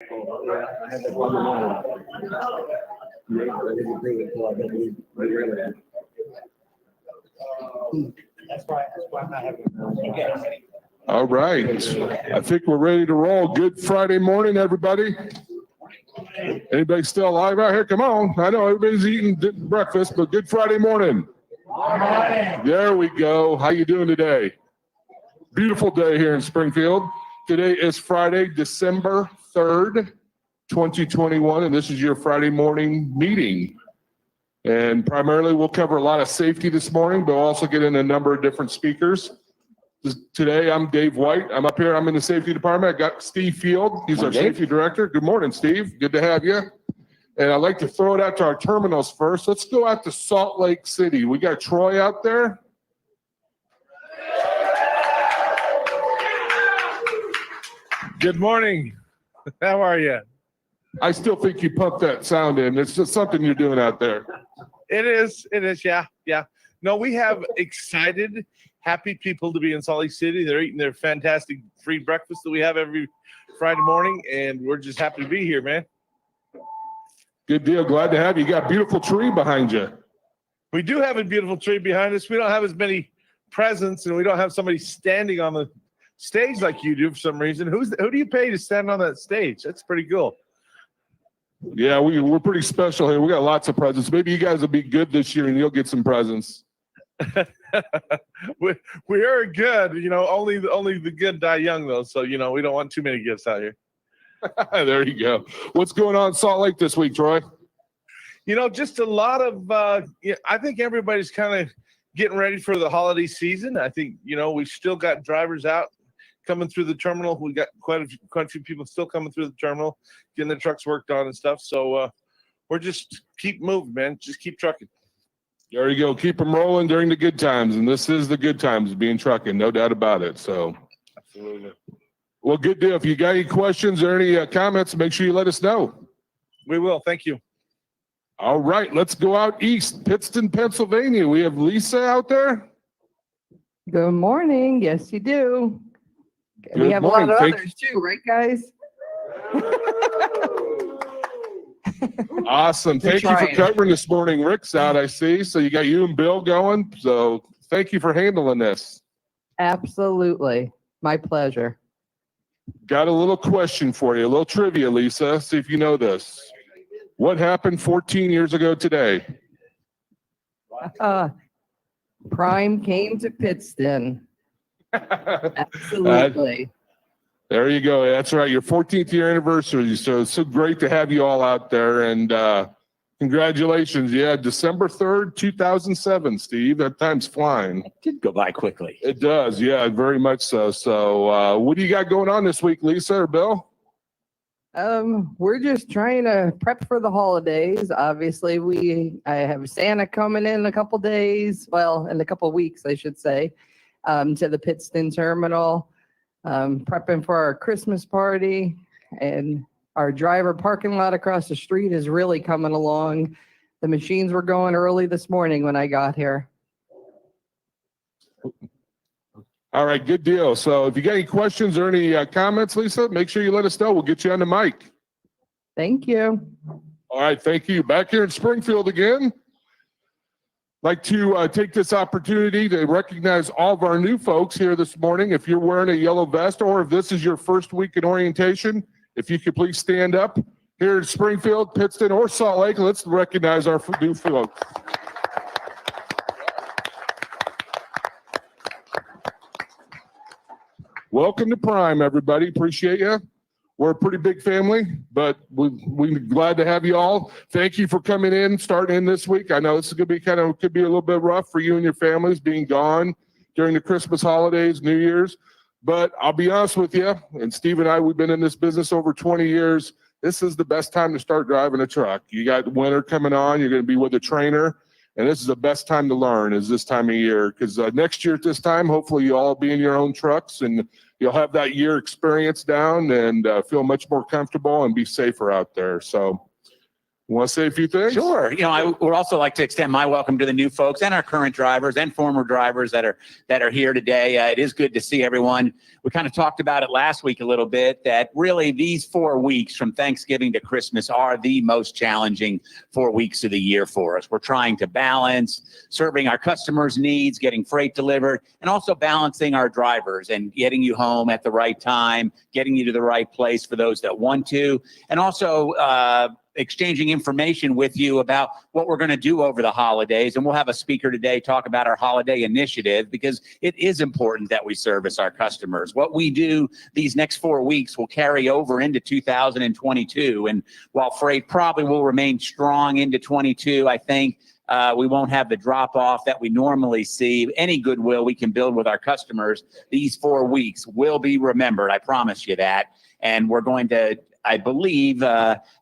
Yeah, I had that one morning. Yeah, I didn't do it until I got to really. That's why I'm not having. Okay. All right. I think we're ready to roll. Good Friday morning, everybody. Anybody still alive out here? Come on. I know everybody's eating breakfast, but good Friday morning. There we go. How you doing today? Beautiful day here in Springfield. Today is Friday, December 3rd, 2021, and this is your Friday morning meeting. And primarily we'll cover a lot of safety this morning, but we'll also get in a number of different speakers. Today, I'm Dave White. I'm up here. I'm in the safety department. I got Steve Field. He's our safety director. Good morning, Steve. Good to have you. And I'd like to throw it out to our terminals first. Let's go out to Salt Lake City. We got Troy out there. Good morning. How are you? I still think you pumped that sound in. It's just something you're doing out there. It is. Yeah. No, we have excited, happy people to be in Salt Lake City. They're eating their fantastic free breakfast that we have every Friday morning, and we're just happy to be here, man. Good deal. Glad to have you. You got a beautiful tree behind you. We do have a beautiful tree behind us. We don't have as many presents, and we don't have somebody standing on the stage like you do for some reason. Who do you pay to stand on that stage? That's pretty cool. Yeah, we're pretty special here. We got lots of presents. Maybe you guys will be good this year and you'll get some presents. we are good. Only the good die young, though. So, we don't want too many gifts out here. There you go. What's going on in Salt Lake this week, Troy? Just a lot of, I think everybody's kind of getting ready for the holiday season. I think, we've still got drivers out coming through the terminal. We got quite a few people still coming through the terminal, getting their trucks worked on and stuff. So we're just keep moving, man. Just keep trucking. There you go. Keep them rolling during the good times. And this is the good times being trucking, no doubt about it. So, absolutely. Well, good deal. If you got any questions or any comments, make sure you let us know. We will. Thank you. All right. Let's go out east, Pittston, Pennsylvania. We have Lisa out there. Good morning. Yes, you do. Good we have morning. a lot of others too, right, guys? Awesome. Thank you for covering this morning. Rick's out, I see. So you got you and Bill going. So thank you for handling this. Absolutely. My pleasure. Got a little question for you, a little trivia, Lisa. See if you know this. What happened 14 years ago today? Prime came to Pittston. Absolutely. There you go. That's right. Your 14th year anniversary. So it's so great to have you all out there. And congratulations. Yeah, December 3rd, 2007, Steve. That time's flying. It did go by quickly. It does. Yeah, very much so. So what do you got going on this week, Lisa or Bill? We're just trying to prep for the holidays. Obviously, I have Santa coming in a couple days. Well, in a couple weeks, I should say, to the Pittston terminal. Prepping for our Christmas party, and our driver parking lot across the street is really coming along. The machines were going early this morning when I got here. All right, good deal. So if you got any questions or any comments, Lisa, make sure you let us know. We'll get you on the mic. Thank you. All right, thank you. Back here in Springfield again. Like to take this opportunity to recognize all of our new folks here this morning. If you're wearing a yellow vest or if this is your first week in orientation, if you could please stand up here in Springfield, Pittston, or Salt Lake. Let's recognize our new folks. Welcome to Prime, everybody. Appreciate you. We're a pretty big family, but we're glad to have you all. Thank you for coming in, starting in this week. I know this is going to be could be a little bit rough for you and your families being gone during the Christmas holidays, New Year's. But I'll be honest with you, and Steve and I, we've been in this business over 20 years. This is the best time to start driving a truck. You got winter coming on. You're going to be with a trainer. And this is the best time to learn is this time of year. Because next year at this time, hopefully you'll all be in your own trucks and you'll have that year experience down and feel much more comfortable and be safer out there. So Want to say a few things? Sure. You know, I would also like to extend my welcome to the new folks and our current drivers and former drivers that are here today. It is good to see everyone. We kind of talked about it last week a little bit, that really these 4 weeks from Thanksgiving to Christmas are the most challenging 4 weeks of the year for us. We're trying to balance serving our customers' needs, getting freight delivered, and also balancing our drivers and getting you home at the right time, getting you to the right place for those that want to, and also exchanging information with you about what we're going to do over the holidays. And we'll have a speaker today talk about our holiday initiative, because it is important that we service our customers. What we do these next 4 weeks will carry over into 2022. And while freight probably will remain strong into 22, I think we won't have the drop off that we normally see. Any goodwill we can build with our customers, these 4 weeks will be remembered. I promise you that. And we're going to, I believe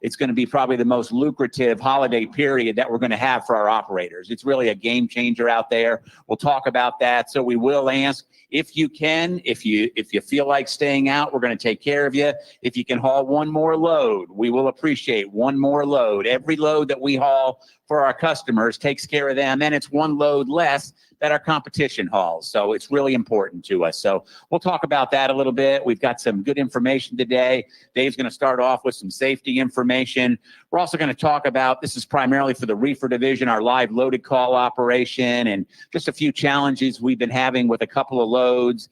it's going to be probably the most lucrative holiday period that we're going to have for our operators. It's really a game changer out there. We'll talk about that. So we will ask, if you can, if you feel like staying out, we're going to take care of you. If you can haul one more load, we will appreciate one more load. Every load that we haul for our customers takes care of them, and it's one load less that our competition hauls. So it's really important to us. So we'll talk about that a little bit. We've got some good information today. Dave's going to start off with some safety information. We're also going to talk about, this is primarily for the Reefer division, our live loaded call operation, and just a few challenges we've been having with a couple of loads.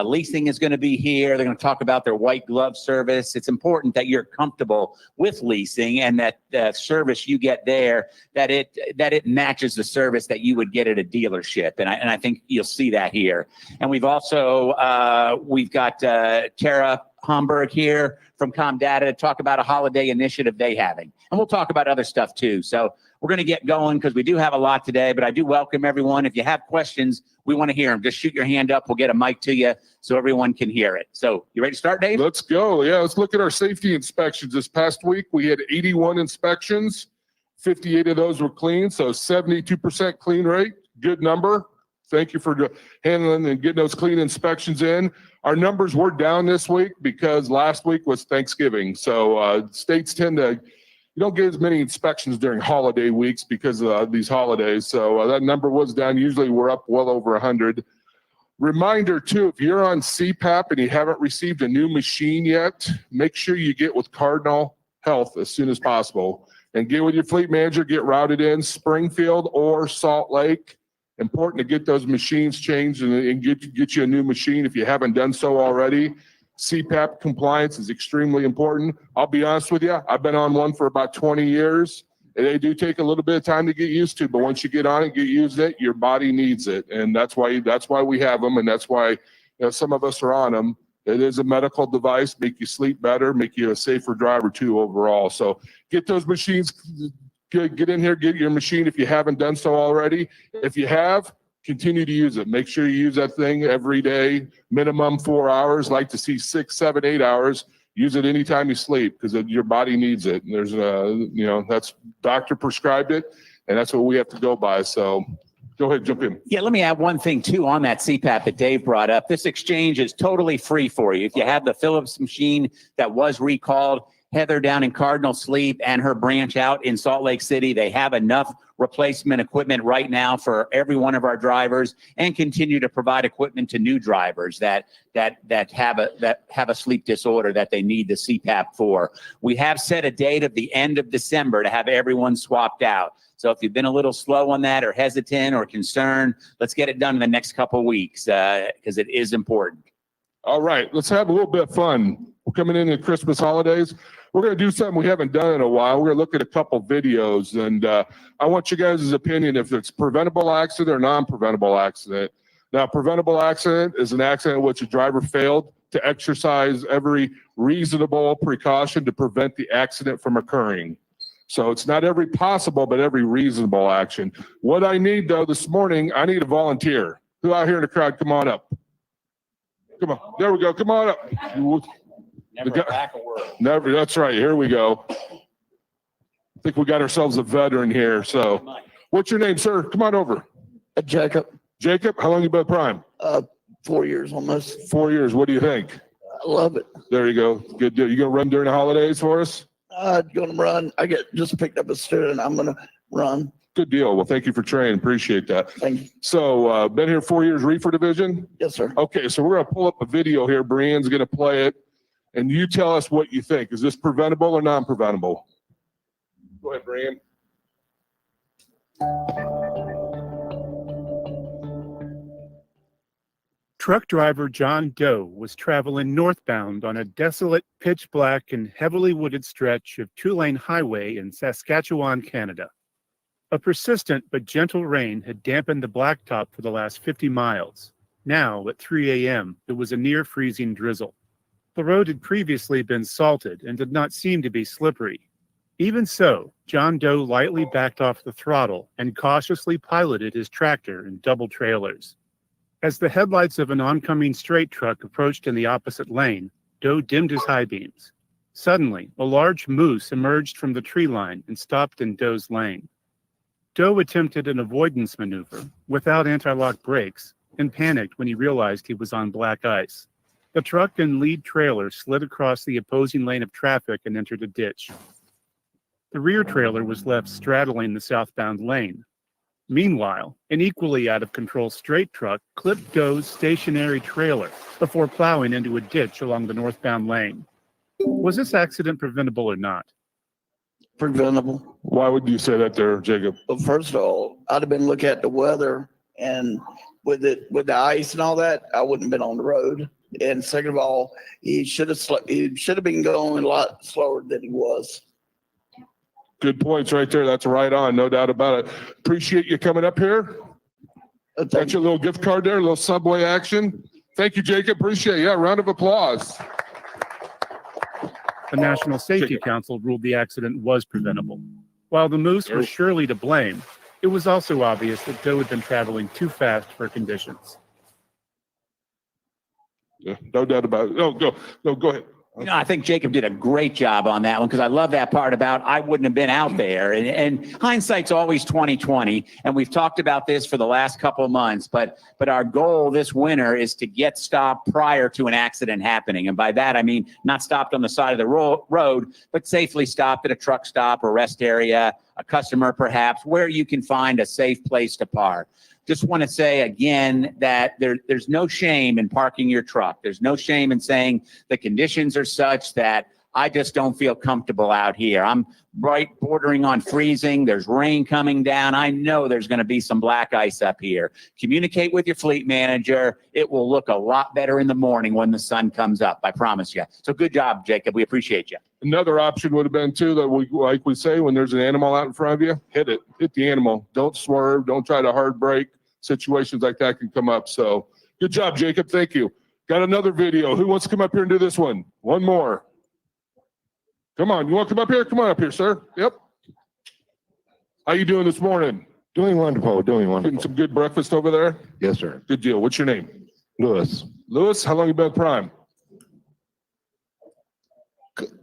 Leasing is going to be here. They're going to talk about their white glove service. It's important that you're comfortable with leasing, and that the service you get there, that it matches the service that you would get at a dealership. And I think you'll see that here. And we've also, we've got Tara Homburg here from Comdata to talk about a holiday initiative they having. And we'll talk about other stuff too. So we're going to get going because we do have a lot today, but I do welcome everyone. If you have questions, we want to hear them. Just shoot your hand up. We'll get a mic to you so everyone can hear it. So you ready to start, Dave? Let's go. Yeah, let's look at our safety inspections. This past week, we had 81 inspections. 58 of those were clean, so 72% clean rate. Good number. Thank you for handling and getting those clean inspections in. Our numbers were down this week because last week was Thanksgiving. So states tend to, you don't get as many inspections during holiday weeks because of these holidays. So that number was down. Usually we're up well over 100. Reminder too, if you're on CPAP and you haven't received a new machine yet, make sure you get with Cardinal Health as soon as possible and get with your fleet manager, get routed in Springfield or Salt Lake. Important to get those machines changed and get you a new machine if you haven't done so already. CPAP compliance is extremely important. I'll be honest with you, I've been on one for about 20 years. And they do take a little bit of time to get used to, but once you get on it, get used to it, your body needs it. And that's why we have them, and that's why some of us are on them. It is a medical device, make you sleep better, make you a safer driver too overall. So get those machines, get in here, get your machine if you haven't done so already. If you have, continue to use it. Make sure you use that thing every day, minimum 4 hours. Like to see 6, 7, 8 hours. Use it anytime you sleep because your body needs it. And there's that's doctor prescribed it, and that's what we have to go by. So go ahead, jump in. Yeah, let me add one thing too on that CPAP that Dave brought up. This exchange is totally free for you. If you have the Philips machine that was recalled, Heather down in Cardinal Sleep and her branch out in Salt Lake City, they have enough replacement equipment right now for every one of our drivers, and continue to provide equipment to new drivers that have a sleep disorder that they need the CPAP for. We have set a date of the end of December to have everyone swapped out. So if you've been a little slow on that or hesitant or concerned, let's get it done in the next couple of weeks because it is important. All right, let's have a little bit of fun. We're coming into the Christmas holidays. We're going to do something we haven't done in a while. We're going to look at a couple videos, and I want you guys' opinion if it's preventable accident or non-preventable accident. Now, preventable accident is an accident in which a driver failed to exercise every reasonable precaution to prevent the accident from occurring. So it's not every possible, but every reasonable action. What I need, though, this morning, I need a volunteer. Who out here in the crowd? Come on up. Come on. There we go. Come on up. Never back a word. Never. That's right. Here we go. I think we got ourselves a veteran here. So what's your name, sir? Come on over. Jacob. Jacob, how long you been at Prime? 4 years almost. 4 years. What do you think? I love it. There you go. Good deal. You going to run during the holidays for us? Gonna run. I just picked up a student. I'm gonna run. Good deal. Well, thank you for training. Appreciate that. Thank you. So, been here 4 years, Reefer division? Yes, sir. Okay, so we're gonna pull up a video here. Brianne's gonna play it, and you tell us what you think. Is this preventable or non-preventable? Go ahead, Brianne. Truck driver John Doe was traveling northbound on a desolate, pitch black, and heavily wooded stretch of two-lane highway in Saskatchewan, Canada. A persistent but gentle rain had dampened the blacktop for the last 50 miles. Now, at 3 a.m., it was a near-freezing drizzle. The road had previously been salted and did not seem to be slippery. Even so, John Doe lightly backed off the throttle and cautiously piloted his tractor and double trailers. As the headlights of an oncoming straight truck approached in the opposite lane, Doe dimmed his high beams. Suddenly, a large moose emerged from the tree line and stopped in Doe's lane. Doe attempted an avoidance maneuver without anti-lock brakes and panicked when he realized he was on black ice. The truck and lead trailer slid across the opposing lane of traffic and entered a ditch. The rear trailer was left straddling the southbound lane. Meanwhile, an equally out-of-control straight truck clipped Doe's stationary trailer before plowing into a ditch along the northbound lane. Was this accident preventable or not? Preventable. Why would you say that there, Jacob? Well, first of all, I'd have been looking at the weather, and with the ice and all that, I wouldn't have been on the road. And second of all, he should have been going a lot slower than he was. Good points right there. That's right on, no doubt about it. Appreciate you coming up here. Got your little gift card there, a little Subway action. Thank you, Jacob. Appreciate it. Yeah, round of applause. The National Safety Council ruled the accident was preventable. While the moose was surely to blame, it was also obvious that Doe had been traveling too fast for conditions. Yeah, no doubt about it. Go ahead. You know, I think Jacob did a great job on that one because I love that part about I wouldn't have been out there. And hindsight's always 20/20, and we've talked about this for the last couple of months. But our goal this winter is to get stopped prior to an accident happening, and by that I mean not stopped on the side of the road, but safely stopped at a truck stop or rest area, a customer perhaps, where you can find a safe place to park. Just want to say again that there's no shame in parking your truck. There's no shame in saying the conditions are such that I just don't feel comfortable out here. I'm right bordering on freezing. There's rain coming down. I know there's going to be some black ice up here. Communicate with your fleet manager. It will look a lot better in the morning when the sun comes up. I promise you. So good job, Jacob. We appreciate you. Another option would have been too that like we say, when there's an animal out in front of you, hit it. Hit the animal. Don't swerve. Don't try to hard brake. Situations like that can come up. So good job, Jacob. Thank you. Got another video. Who wants to come up here and do this one? One more. Come on. You want to come up here? Come on up here, sir. Yep. How you doing this morning? Doing wonderful, doing Getting wonderful. some good breakfast over there? Yes, sir. Good deal. What's your name? Lewis, Lewis, how long you been with Prime?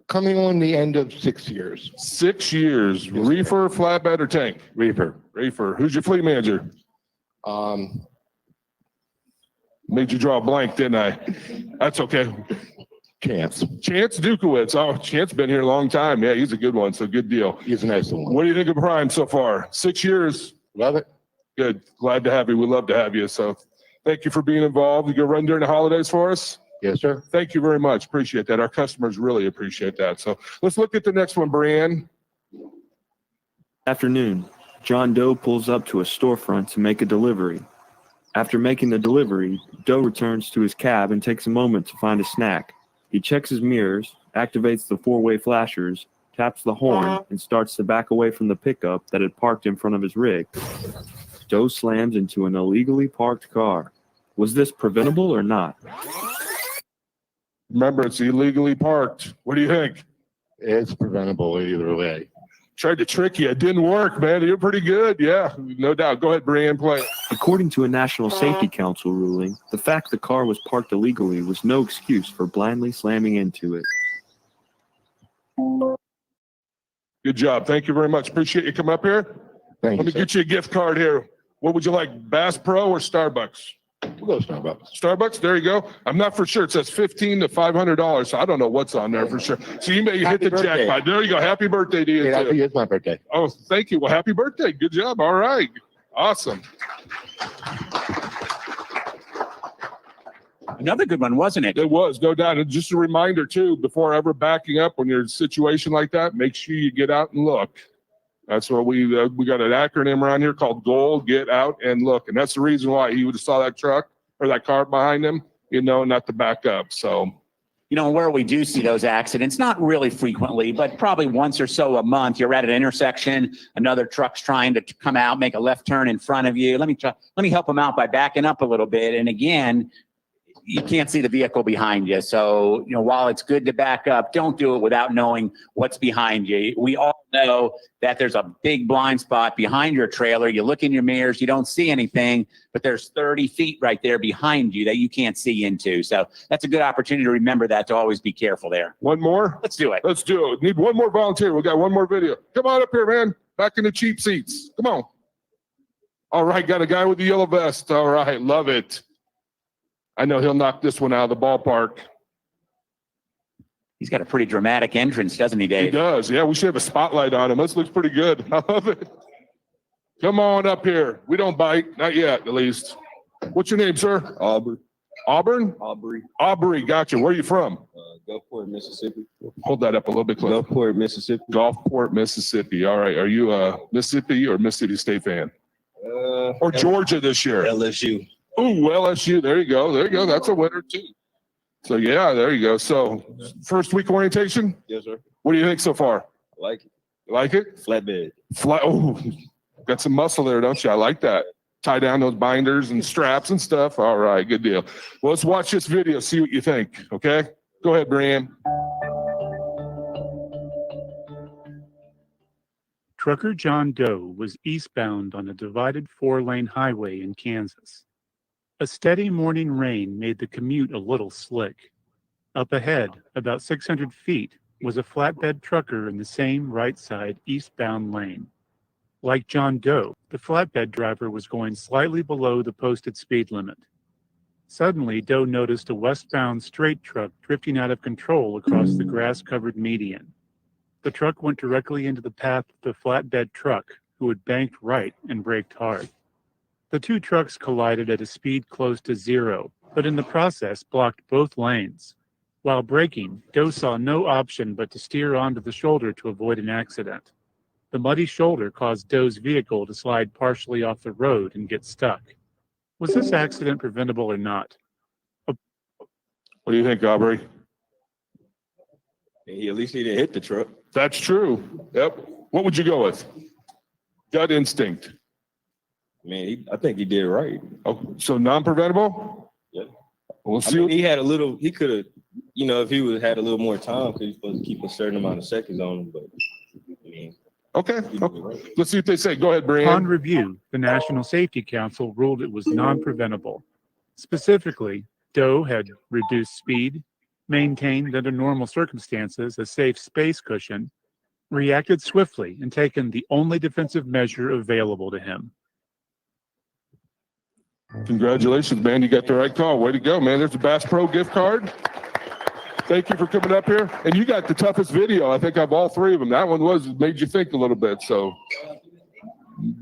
coming on the end of 6 years. 6 years. Reefer, flatbed, or tank? Reefer. Reefer. Who's your fleet manager? Made you draw a blank, didn't I? That's okay. Chance. Chance Dukowitz. Oh, Chance been here a long time. Yeah, he's a good one. So good deal. He's an excellent one. What do you think of Prime so far? 6 years. Love it. Good. Glad to have you. We'd love to have you. So thank you for being involved. You go run during the holidays for us? Yes, sir. Thank you very much. Appreciate that. Our customers really appreciate that. So let's look at the next one, Brianne. Afternoon, John Doe pulls up to a storefront to make a delivery. After making the delivery, Doe returns to his cab and takes a moment to find a snack. He checks his mirrors, activates the four-way flashers, taps the horn, and starts to back away from the pickup that had parked in front of his rig. Doe slams into an illegally parked car. Was this preventable or not? Remember, it's illegally parked. What do you think? It's preventable either way. Tried to trick you. It didn't work, man. You're pretty good. Yeah, no doubt. Go ahead, Brianne, play. According to a National Safety Council ruling, the fact the car was parked illegally was no excuse for blindly slamming into it. Good job. Thank you very much. Appreciate you coming up here. Thank Let me you, sir. get you a gift card here. What would you like, Bass Pro or Starbucks? We'll go Starbucks. Starbucks, there you go. I'm not for sure. It says $15 to $500, so I don't know what's on there for sure. So you may hit the birthday. jackpot. There you go. Happy birthday to you I too. think it's my birthday. Oh, thank you. Well, happy birthday. Good job. All right. Awesome. Another good one, wasn't it? It was, no doubt. And just a reminder too, before ever backing up when you're in a situation like that, make sure you get out and look. That's what we got an acronym around here called GOAL, get out and look. And that's the reason why he would have saw that truck or that car behind him, not to back up. So, Where we do see those accidents, not really frequently, but probably once or so a month, you're at an intersection, another truck's trying to come out, make a left turn in front of you. Let me help them out by backing up a little bit. And again, you can't see the vehicle behind you. So, while it's good to back up, don't do it without knowing what's behind you. We all know that there's a big blind spot behind your trailer. You look in your mirrors, you don't see anything, but there's 30 feet right there behind you that you can't see into. So that's a good opportunity to remember that, to always be careful there. one more. Let's do it. Let's do it. Need one more volunteer. We got one more video. Come on up here, man. Back in the cheap seats. Come on. All right. Got a guy with the yellow vest. All right. Love it. I know he'll knock this one out of the ballpark. He's got a pretty dramatic entrance, doesn't he, Dave? He does. Yeah, we should have a spotlight on him. This looks pretty good. I love it. Come on up here. We don't bite. Not yet, at least. What's your name, sir? Aubrey. Auburn? Aubrey. Aubrey. Gotcha. Where are you from? Gulfport, Mississippi. Hold that up a little bit closer. Gulfport, Mississippi. Gulfport, Mississippi. All right. Are you a Mississippi or Mississippi State fan? Or Georgia this year? LSU. Oh, LSU. There you go. There you go. That's a winner, too. So, yeah, there you go. So, first week orientation? Yes, sir. What do you think so far? I like it. Like it? Flatbed. Oh, got some muscle there, don't you? I like that. Tie down those binders and straps and stuff. All right, good deal. Well, let's watch this video, see what you think, okay? Go ahead, Brianne. Trucker John Doe was eastbound on a divided 4-lane highway in Kansas. A steady morning rain made the commute a little slick. Up ahead, about 600 feet, was a flatbed trucker in the same right side eastbound lane. Like John Doe, the flatbed driver was going slightly below the posted speed limit. Suddenly, Doe noticed a westbound straight truck drifting out of control across the grass-covered median. The truck went directly into the path of the flatbed truck, who had banked right and braked hard. The two trucks collided at a speed close to 0, but in the process blocked both lanes. While braking, Doe saw no option but to steer onto the shoulder to avoid an accident. The muddy shoulder caused Doe's vehicle to slide partially off the road and get stuck. Was this accident preventable or not? What do you think, Aubrey? He at least he didn't hit the truck. That's true. Yep. What would you go with? Gut instinct. Man, I think he did right. Oh, so non-preventable? Yeah. We'll I see. mean, he could have, if he would had a little more time, because he's supposed to keep a certain amount of seconds on him, but I mean. Okay. He did it right. Let's see what they say. Go ahead, Brian. Upon review, the National Safety Council ruled it was non-preventable. Specifically, Doe had reduced speed, maintained under normal circumstances a safe space cushion, reacted swiftly, and taken the only defensive measure available to him. Congratulations, man. You got the right call. Way to go, man. There's a Bass Pro gift card. Thank you for coming up here. And you got the toughest video, I think, of all three of them. That one made you think a little bit. So,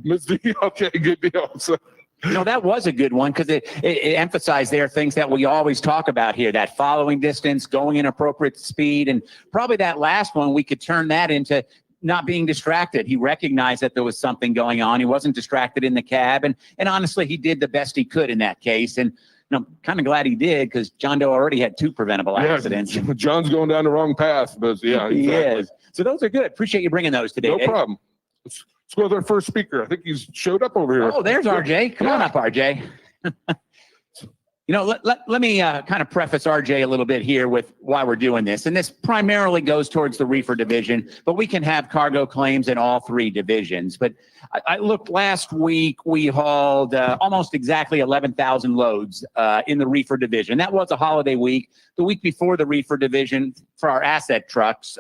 Ms. D, okay, good deal. So, That was a good one because it emphasized there things that we always talk about here, that following distance, going in appropriate speed, and probably that last one, we could turn that into not being distracted. He recognized that there was something going on. He wasn't distracted in the cab. And honestly, he did the best he could in that case. And I'm kind of glad he did because John Doe already had 2 preventable accidents. John's going down the wrong path, but yeah. He exactly. is. So those are good. Appreciate you bringing those today. No Dave. problem. Let's go with our first speaker. I think he's showed up over here. Oh, there's RJ. Come on up, RJ. Let me kind of preface RJ a little bit here with why we're doing this. And this primarily goes towards the reefer division, but we can have cargo claims in all 3 divisions. But I looked last week, we hauled almost exactly 11,000 loads in the reefer division. That was a holiday week. The week before the reefer division for our asset trucks,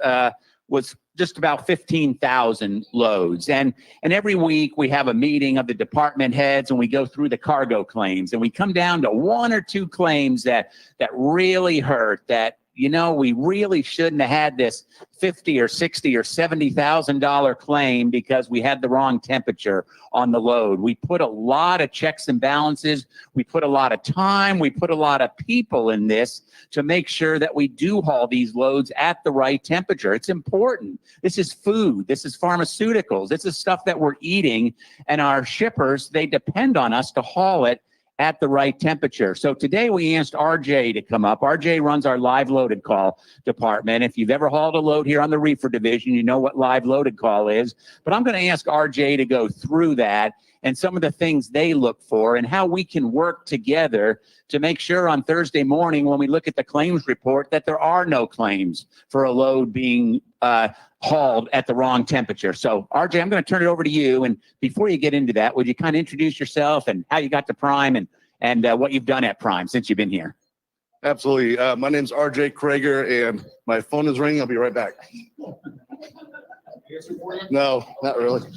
was just about 15,000 loads. And every week we have a meeting of the department heads and we go through the cargo claims and we come down to one or two claims that really hurt, that, you know, we really shouldn't have had this $50 or $60 or $70,000 claim because we had the wrong temperature on the load. We put a lot of checks and balances. We put a lot of time. We put a lot of people in this to make sure that we do haul these loads at the right temperature. It's important. This is food. This is pharmaceuticals. This is stuff that we're eating, and our shippers, they depend on us to haul it at the right temperature. So today we asked RJ to come up. RJ runs our live loaded call department. If you've ever hauled a load here on the Reefer division, you know what live loaded call is. But I'm going to ask RJ to go through that and some of the things they look for and how we can work together to make sure on Thursday morning when we look at the claims report that there are no claims for a load being hauled at the wrong temperature. So RJ, I'm going to turn it over to you. And before you get into that, would you kind of introduce yourself and how you got to Prime and what you've done at Prime since you've been here? Absolutely. My name's RJ Krager and my phone is ringing. I'll be right back. No, not really.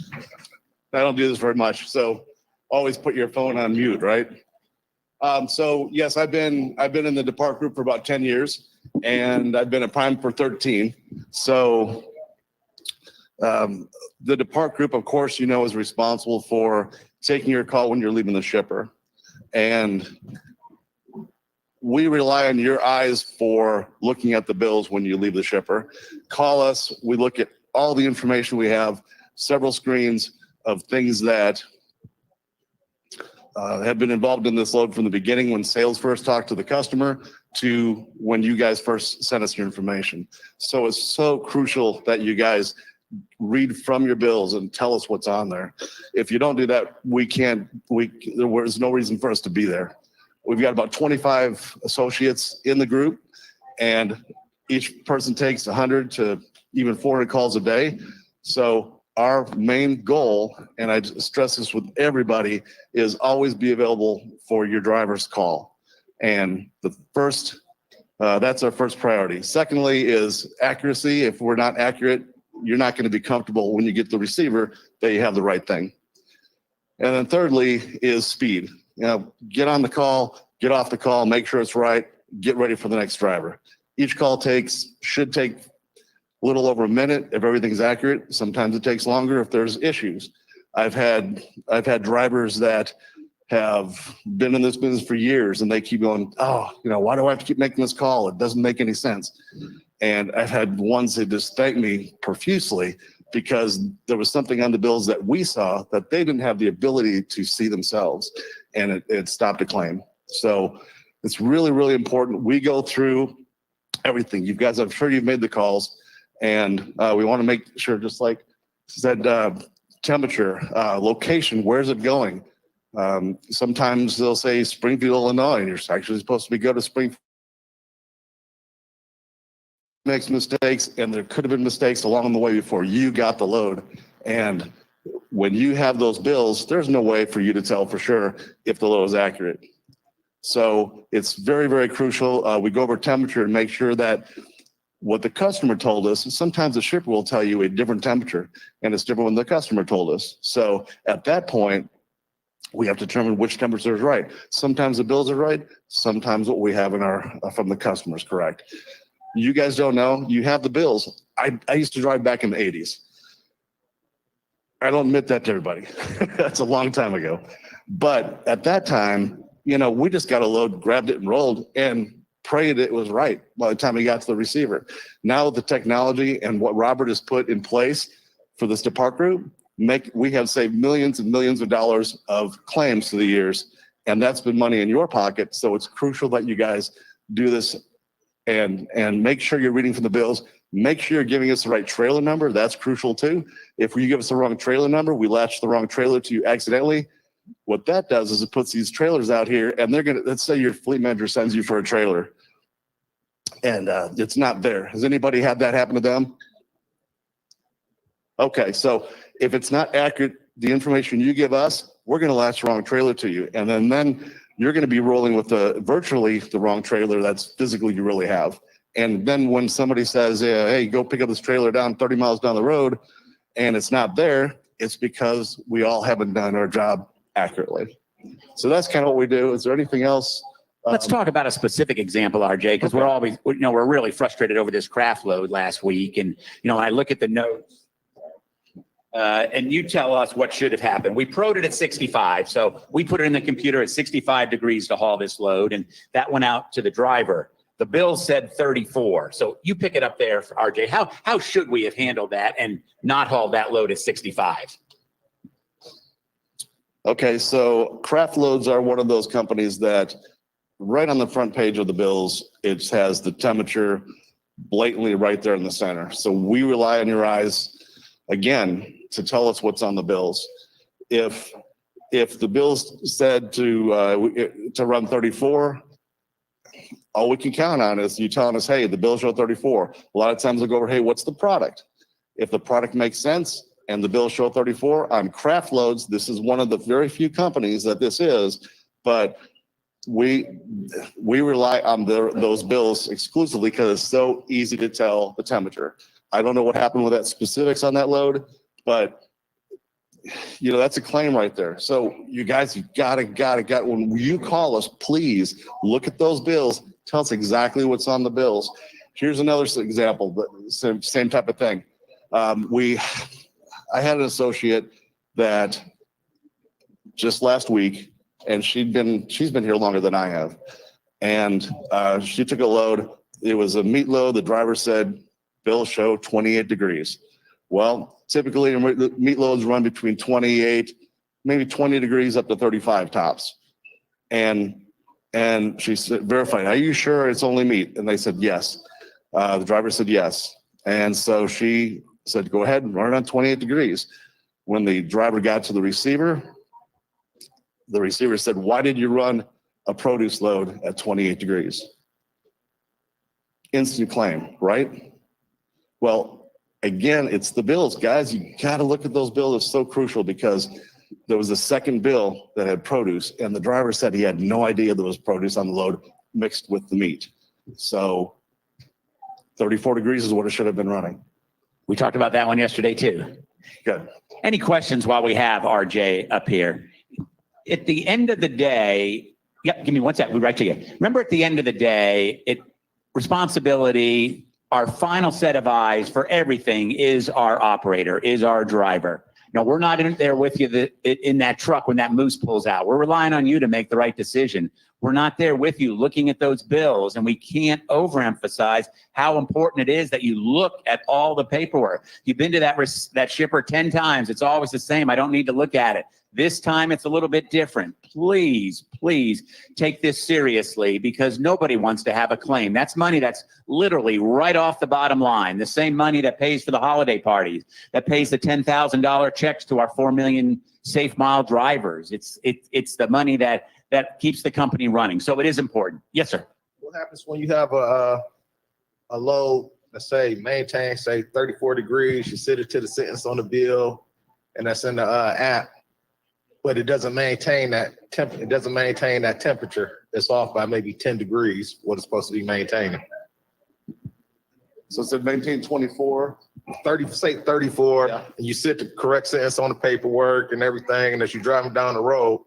I don't do this very much. So always put your phone on mute, right? So yes, I've been in the Depart group for about 10 years and I've been at Prime for 13. So the Depart group, of course, you know, is responsible for taking your call when you're leaving the shipper. And we rely on your eyes for looking at the bills when you leave the shipper. Call us. We look at all the information we have, several screens of things that have been involved in this load from the beginning when sales first talked to the customer to when you guys first sent us your information. So it's so crucial that you guys read from your bills and tell us what's on there. If you don't do that, there's no reason for us to be there. We've got about 25 associates in the group and each person takes 100 to even 400 calls a day. So our main goal, and I stress this with everybody, is always be available for your driver's call. And that's our first priority. Secondly is accuracy. If we're not accurate, you're not going to be comfortable when you get the receiver that you have the right thing. And then thirdly is speed. You know, get on the call, get off the call, make sure it's right, get ready for the next driver. Each call should take a little over a minute if everything's accurate. Sometimes it takes longer if there's issues. I've had drivers that have been in this business for years and they keep going, oh, you know, why do I have to keep making this call? It doesn't make any sense. And I've had ones that just thank me profusely because there was something on the bills that we saw that they didn't have the ability to see themselves, and it stopped a claim. So it's really, really important. We go through everything. You guys, I'm sure you've made the calls, and we want to make sure, just like said, temperature, location, where's it going? Sometimes they'll say Springfield, Illinois, and you're actually supposed to go to Springfield. Makes mistakes, and there could have been mistakes along the way before you got the load. And when you have those bills, there's no way for you to tell for sure if the load is accurate. So it's very, very crucial. We go over temperature and make sure that what the customer told us, sometimes the shipper will tell you a different temperature, and it's different when the customer told us. So at that point, we have to determine which temperature is right. Sometimes the bills are right. Sometimes what we have in from the customer is correct. You guys don't know. You have the bills. I used to drive back in the 80s. I don't admit that to everybody. That's a long time ago. But at that time, you know, we just got a load, grabbed it and rolled and prayed it was right by the time we got to the receiver. Now with the technology and what Robert has put in place for this Depart group, we have saved millions and millions of dollars of claims through the years. And that's been money in your pocket. So it's crucial that you guys do this and make sure you're reading from the bills. Make sure you're giving us the right trailer number. That's crucial too. If you give us the wrong trailer number, we latch the wrong trailer to you accidentally. What that does is it puts these trailers out here and they're going to, let's say your fleet manager sends you for a trailer and it's not there. Has anybody had that happen to them? Okay, so if it's not accurate, the information you give us, we're going to latch the wrong trailer to you. And then you're going to be rolling with virtually the wrong trailer that's physically you really have. And then when somebody says, hey, go pick up this trailer down 30 miles down the road and it's not there, it's because we all haven't done our job accurately. So that's kind of what we do. Is there anything else? Let's talk about a specific example, RJ, because we're always, we're really frustrated over this craft load last week. And, when I look at the notes, and you tell us what should have happened. We proed it at 65. So we put it in the computer at 65 degrees to haul this load. And that went out to the driver. The bill said 34. So you pick it up there, for RJ. How should we have handled that and not hauled that load at 65? Okay, so Craft Loads are one of those companies that right on the front page of the bills, it has the temperature blatantly right there in the center. So we rely on your eyes, again, to tell us what's on the bills. If the bills said to run 34, all we can count on is you telling us, hey, the bill showed 34. A lot of times we'll go over, hey, what's the product? If the product makes sense and the bill show 34, on Craft Loads, this is one of the very few companies that this is, but we rely on those bills exclusively because it's so easy to tell the temperature. I don't know what happened with that specifics on that load, but that's a claim right there. So you guys, you gotta, when you call us, please look at those bills. Tell us exactly what's on the bills. Here's another example, but same type of thing. I had an associate that just last week, and she's been here longer than I have. And she took a load. It was a meat load. The driver said, bill show 28 degrees. Well, typically the meat loads run between 28, maybe 20 degrees up to 35 tops. And she said, verified, are you sure it's only meat? And they said, yes. The driver said, yes. And so she said, go ahead and run it on 28 degrees. When the driver got to the receiver said, why did you run a produce load at 28 degrees? Instant claim, right? Well, again, it's the bills, guys. You got to look at those bills. It's so crucial because there was a second bill that had produce, and the driver said he had no idea there was produce on the load mixed with the meat. So 34 degrees is what it should have been running. We talked about that one yesterday too. Good. Any questions while we have RJ up here? At the end of the day, give me one sec. We'll be right to you. Remember, at the end of the day, responsibility, our final set of eyes for everything is our operator, is our driver. We're not in there with you in that truck when that moose pulls out. We're relying on you to make the right decision. We're not there with you looking at those bills, and we can't overemphasize how important it is that you look at all the paperwork. You've been to that shipper 10 times. It's always the same. I don't need to look at it. This time it's a little bit different. Please take this seriously because nobody wants to have a claim. That's money that's literally right off the bottom line. The same money that pays for the holiday parties, that pays the $10,000 checks to our 4 million safe mile drivers. It's the money that keeps the company running. So it is important. Yes, sir. What happens when you have a load, let's say maintain, say 34 degrees, you set it to the sentence on the bill, and that's in the app, but it doesn't maintain that temperature. It's off by maybe 10 degrees, what it's supposed to be maintaining. So it said maintain 24. 34, yeah. And you set the correct sentence on the paperwork and everything, and as you're driving down the road,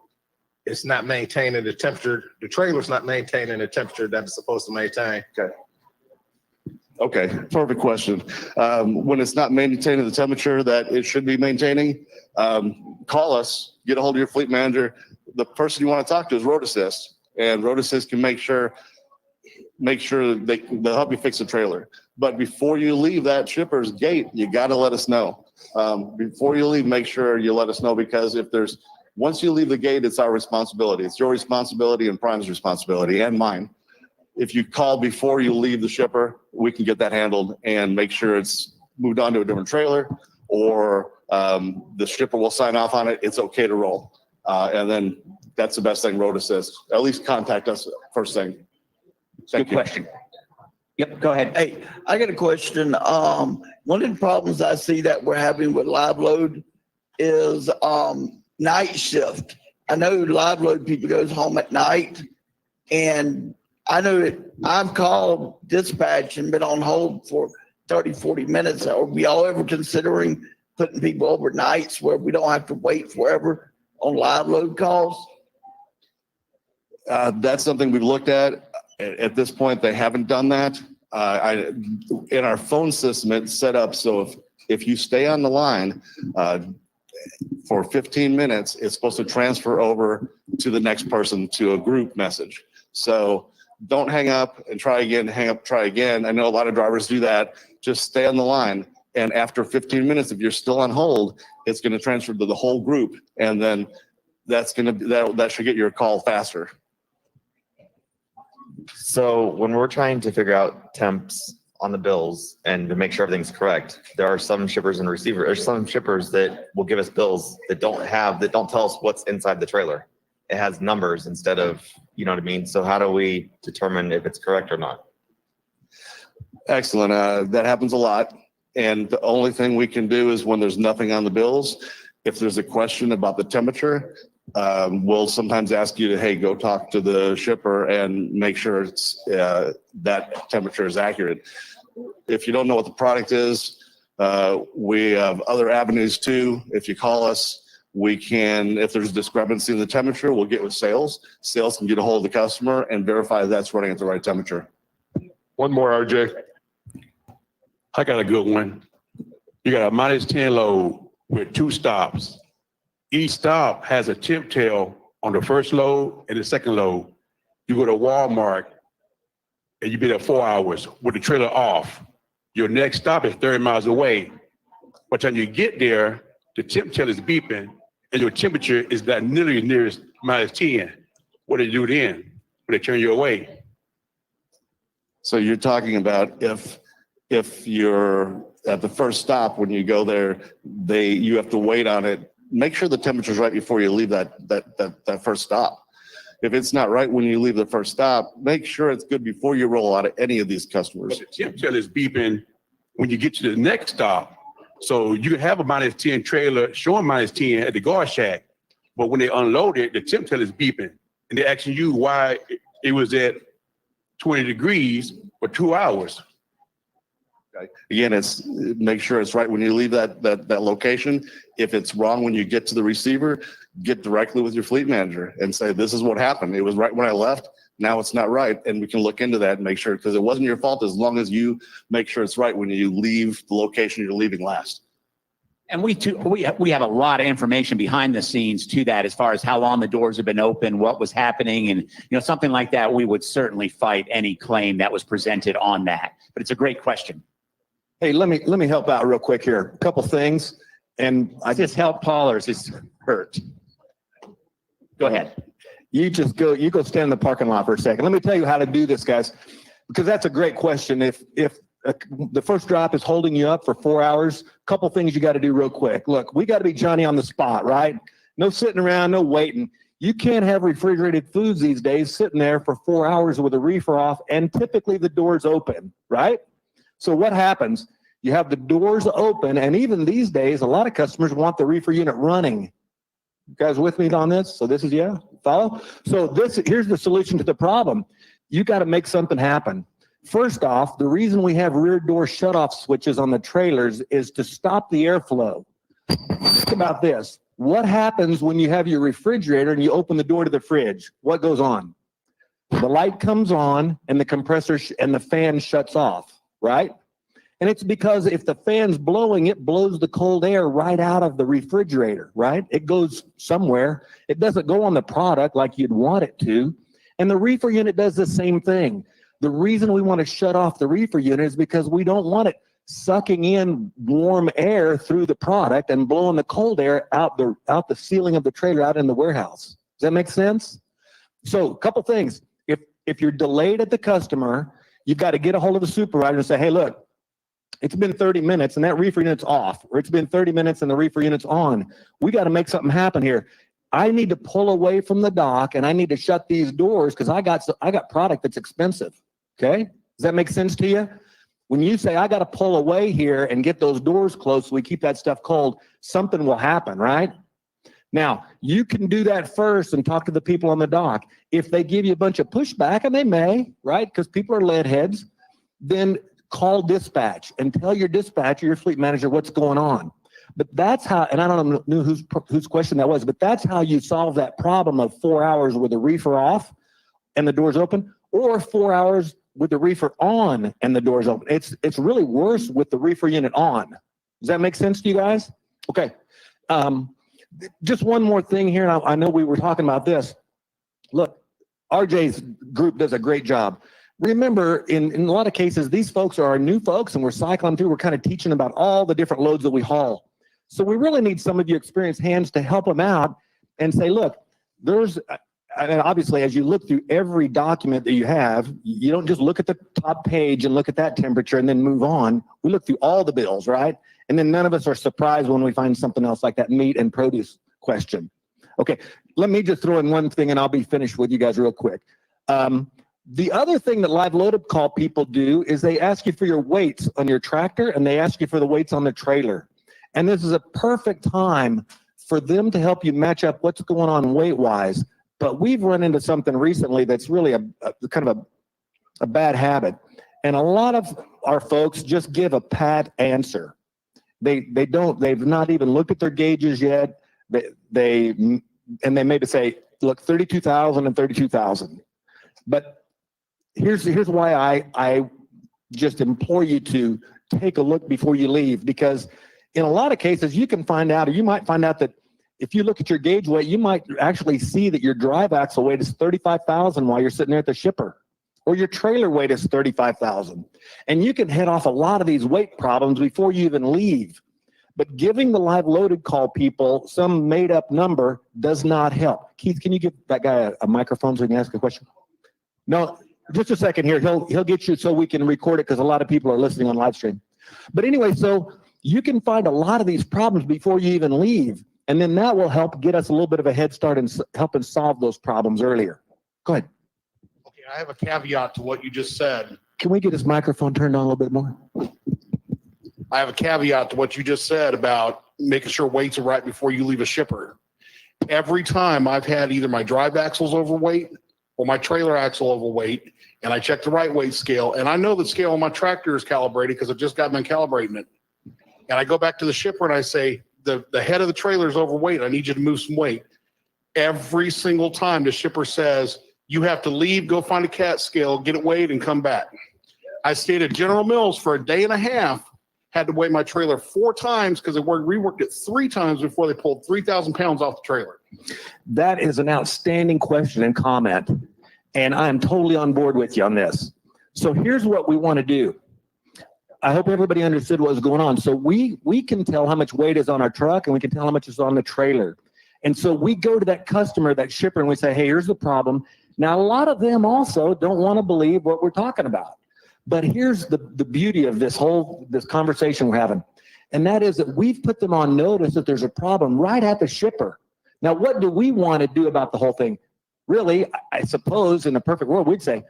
it's not maintaining the temperature. The trailer's not maintaining the temperature that it's supposed to maintain. Okay, perfect question. When it's not maintaining the temperature that it should be maintaining, call us, get a hold of your fleet manager. The person you want to talk to is Road Assist, and Road Assist can make sure they'll help you fix the trailer. But before you leave that shipper's gate, you got to let us know. Before you leave, make sure you let us know, because once you leave the gate, it's our responsibility. It's your responsibility and Prime's responsibility and mine. If you call before you leave the shipper, we can get that handled and make sure it's moved on to a different trailer, or the shipper will sign off on it. It's okay to roll. And then that's the best thing, Road Assist. At least contact us first thing. Good question. Yep, go ahead. Hey, I got a question. One of the problems I see that we're having with live load is night shift. I know live load people goes home at night, and I know that I've called dispatch and been on hold for 30, 40 minutes. Are we all ever considering putting people overnights where we don't have to wait forever on live load calls? That's something we've looked at. At this point, they haven't done that. In our phone system, it's set up so if you stay on the line for 15 minutes, it's supposed to transfer over to the next person to a group message. So don't hang up and try again, hang up, try again. I know a lot of drivers do that. Just stay on the line. And after 15 minutes, if you're still on hold, it's going to transfer to the whole group. And then that should get your call faster. So when we're trying to figure out temps on the bills and to make sure everything's correct, there are some shippers and receivers. There's some shippers that will give us bills that don't tell us what's inside the trailer. It has numbers instead of, you know what I mean? So how do we determine if it's correct or not? Excellent. That happens a lot. And the only thing we can do is when there's nothing on the bills, if there's a question about the temperature, we'll sometimes ask you to, hey, go talk to the shipper and make sure it's that temperature is accurate. If you don't know what the product is, we have other avenues too. If you call us, we can, if there's a discrepancy in the temperature, we'll get with sales. Sales can get a hold of the customer and verify that's running at the right temperature. One more, RJ. I got a good one. You got a -10 load with 2 stops. Each stop has a temp tail on the first load and the second load. You go to Walmart and you be there 4 hours with the trailer off. Your next stop is 30 miles away. By the time you get there, the temp tail is beeping and your temperature is that nearly nearest -10. What do you do then? Will they turn you away? So you're talking about if you're at the first stop, when you go there, you have to wait on it. Make sure the temperature's right before you leave that first stop. If it's not right when you leave the first stop, make sure it's good before you roll out of any of these customers. But the temp tail is beeping when you get to the next stop. So you can have a -10 trailer showing -10 at the guard shack, but when they unload it, the temp tail is beeping and they're asking you why it was at 20 degrees for 2 hours. Again, it's make sure it's right when you leave that location. If it's wrong when you get to the receiver, get directly with your fleet manager and say, this is what happened. It was right when I left. Now it's not right. And we can look into that and make sure, because it wasn't your fault as long as you make sure it's right when you leave the location you're leaving last. And we have a lot of information behind the scenes to that, as far as how long the doors have been open, what was happening, and something like that. We would certainly fight any claim that was presented on that. But it's a great question. Hey, let me help out real quick here. A couple things, and I just help Paul, or is this hurt? Go ahead. You go stand in the parking lot for a second. Let me tell you how to do this, guys, because that's a great question. If the first drop is holding you up for 4 hours, a couple things you got to do real quick. Look, we got to be Johnny on the spot, right? No sitting around, no waiting. You can't have refrigerated foods these days sitting there for 4 hours with a reefer off, and typically the door's open, right? So what happens? You have the doors open, and even these days, a lot of customers want the reefer unit running. You guys with me on this? So this is, yeah, follow? So here's the solution to the problem. You got to make something happen. First off, the reason we have rear door shutoff switches on the trailers is to stop the airflow. Think about this. What happens when you have your refrigerator and you open the door to the fridge? What goes on? The light comes on and the compressor and the fan shuts off. Right? And it's because if the fan's blowing, it blows the cold air right out of the refrigerator, right? It goes somewhere. It doesn't go on the product like you'd want it to. And the reefer unit does the same thing. The reason we want to shut off the reefer unit is because we don't want it sucking in warm air through the product and blowing the cold air out the ceiling of the trailer out in the warehouse. Does that make sense? So a couple things. If you're delayed at the customer, you got to get a hold of the supervisor and say, hey, look, it's been 30 minutes and that reefer unit's off, or it's been 30 minutes and the reefer unit's on. We got to make something happen here. I need to pull away from the dock and I need to shut these doors because I got product that's expensive. Okay? Does that make sense to you? When you say I got to pull away here and get those doors closed so we keep that stuff cold, something will happen, right? Now, you can do that first and talk to the people on the dock. If they give you a bunch of pushback, and they may, right? Because people are lead heads, then call dispatch and tell your dispatcher, your fleet manager, what's going on. But that's how, and I don't know whose question that was, but that's how you solve that problem of 4 hours with the reefer off and the doors open, or 4 hours with the reefer on and the doors open. It's really worse with the reefer unit on. Does that make sense to you guys? Okay. Just one more thing here. And I know we were talking about this. Look, RJ's group does a great job. Remember, in a lot of cases, these folks are our new folks and we're cycling through. We're kind of teaching about all the different loads that we haul. So we really need some of you experienced hands to help them out and say, look, and obviously, as you look through every document that you have, you don't just look at the top page and look at that temperature and then move on. We look through all the bills, right? And then none of us are surprised when we find something else like that meat and produce question. Okay, let me just throw in one thing and I'll be finished with you guys real quick. The other thing that live load up call people do is they ask you for your weights on your tractor and they ask you for the weights on the trailer. And this is a perfect time for them to help you match up what's going on weight-wise. But we've run into something recently that's really a kind of a bad habit. And a lot of our folks just give a pat answer. They've not even looked at their gauges yet. They maybe say, look, 32,000 and 32,000. But here's why I just implore you to take a look before you leave, because in a lot of cases you can find out, or you might find out that if you look at your gauge weight, you might actually see that your drive axle weight is 35,000 while you're sitting there at the shipper, or your trailer weight is 35,000. And you can head off a lot of these weight problems before you even leave. But giving the live loaded call people some made up number does not help. Keith, can you give that guy a microphone so he can ask a question? No, just a second here. He'll get you so we can record it, because a lot of people are listening on live stream. But anyway, so you can find a lot of these problems before you even leave. And then that will help get us a little bit of a head start and helping solve those problems earlier. Go ahead. Okay, I have a caveat to what you just said. Can we get his microphone turned on a little bit more? I have a caveat to what you just said about making sure weights are right before you leave a shipper. Every time I've had either my drive axles overweight or my trailer axle overweight, and I check the right weight scale, and I know the scale on my tractor is calibrated because I just got done calibrating it. And I go back to the shipper and I say, the head of the trailer is overweight. I need you to move some weight. Every single time the shipper says, you have to leave, go find a cat scale, get it weighed, and come back. I stayed at General Mills for a day and a half, had to weigh my trailer 4 times because they reworked it 3 times before they pulled 3,000 pounds off the trailer. That is an outstanding question and comment. And I'm totally on board with you on this. So here's what we want to do. I hope everybody understood what was going on. So we can tell how much weight is on our truck and we can tell how much is on the trailer. And so we go to that customer, that shipper, and we say, hey, here's the problem. Now, a lot of them also don't want to believe what we're talking about. But here's the beauty of this conversation we're having. And that is that we've put them on notice that there's a problem right at the shipper. Now, what do we want to do about the whole thing? Really, I suppose in a perfect world, we'd say,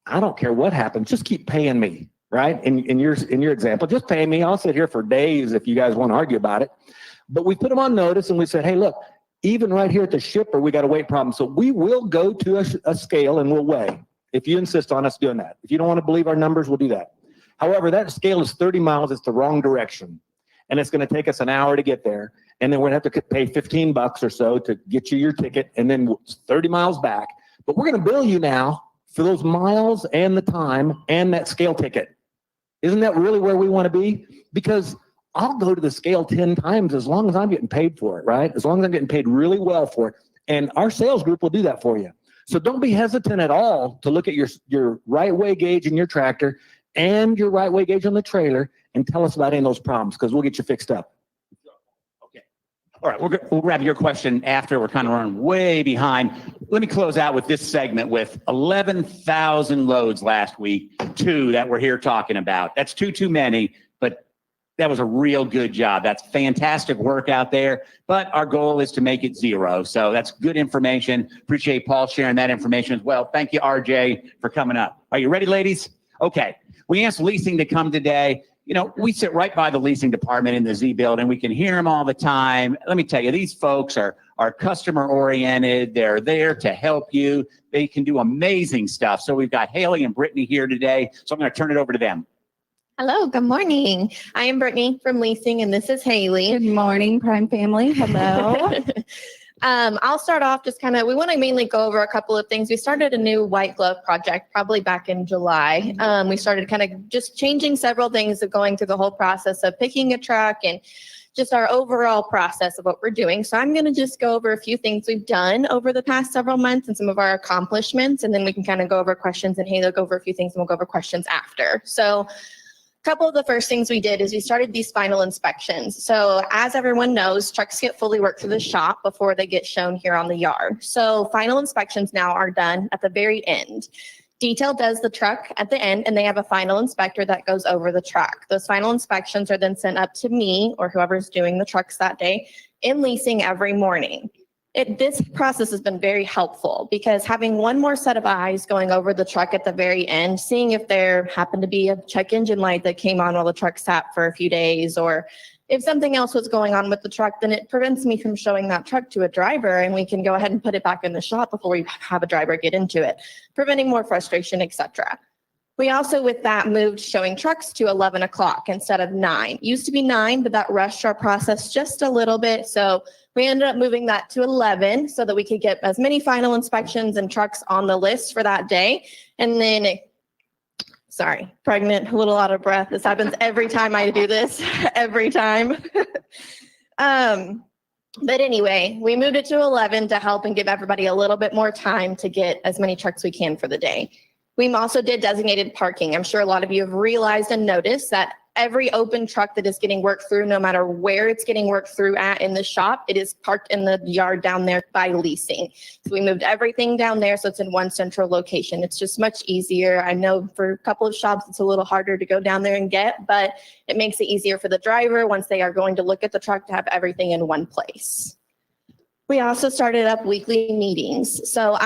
I don't care what happens, just keep paying me, right? In your example, just pay me. I'll sit here for days if you guys want to argue about it. But we put them on notice and we said, hey, look, even right here at the shipper, we got a weight problem. So we will go to a scale and we'll weigh, if you insist on us doing that. If you don't want to believe our numbers, we'll do that. However, that scale is 30 miles. It's the wrong direction. And it's going to take us an hour to get there. And then we're going to have to pay $15 or so to get you your ticket, and then 30 miles back. But we're going to bill you now for those miles and the time and that scale ticket. Isn't that really where we want to be? Because I'll go to the scale 10 times as long as I'm getting paid for it, right? As long as I'm getting paid really well for it. And our sales group will do that for you. So don't be hesitant at all to look at your right way gauge in your tractor and your right way gauge on the trailer and tell us about any of those problems, because we'll get you fixed up. All right, we'll grab your question after. We're kind of running way behind. Let me close out with this segment with 11,000 loads last week, 2 that we're here talking about. That's too many, but that was a real good job. That's fantastic work out there, but our goal is to make it 0. So that's good information. Appreciate Paul sharing that information as well. Thank you, RJ, for coming up. Are you ready, ladies? Okay. We asked Leasing to come today. you know, we sit right by the leasing department in the Z building. We can hear them all the time. Let me tell you, these folks are customer oriented. They're there to help you. They can do amazing stuff. So we've got Haley and Brittany here today. So I'm going to turn it over to them. Hello, good morning. I am Brittany from Leasing, and this is Haley. Good morning, Prime Family. Hello. I'll start off just we want to mainly go over a couple of things. We started a new white glove project probably back in July. We started just changing several things of going through the whole process of picking a truck and just our overall process of what we're doing. So I'm going to just go over a few things we've done over the past several months and some of our accomplishments, and then we can go over questions, and Haley will go over a few things and we'll go over questions after. So couple of the first things we did is we started these final inspections. So as everyone knows, trucks get fully worked through the shop before they get shown here on the yard. So final inspections now are done at the very end. Detail does the truck at the end, and they have a final inspector that goes over the truck. Those final inspections are then sent up to me or whoever's doing the trucks that day in Leasing every morning. This process has been very helpful because having one more set of eyes going over the truck at the very end, seeing if there happened to be a check engine light that came on while the truck sat for a few days, or if something else was going on with the truck, then it prevents me from showing that truck to a driver, and we can go ahead and put it back in the shop before we have a driver get into it, preventing more frustration, etc. We also, with that, moved showing trucks to 11 o'clock instead of 9. Used to be 9, but that rushed our process just a little bit. So we ended up moving that to 11 so that we could get as many final inspections and trucks on the list for that day. And then, sorry, pregnant, a little out of breath. This happens every time I do this, every time. But anyway, we moved it to 11 to help and give everybody a little bit more time to get as many trucks we can for the day. We also did designated parking. I'm sure a lot of you have realized and noticed that every open truck that is getting worked through, no matter where it's getting worked through at in the shop, it is parked in the yard down there by Leasing. So we moved everything down there so it's in one central location. It's just much easier. I know for a couple of shops it's a little harder to go down there and get, but it makes it easier for the driver once they are going to look at the truck to have everything in one place. We also started up weekly meetings. So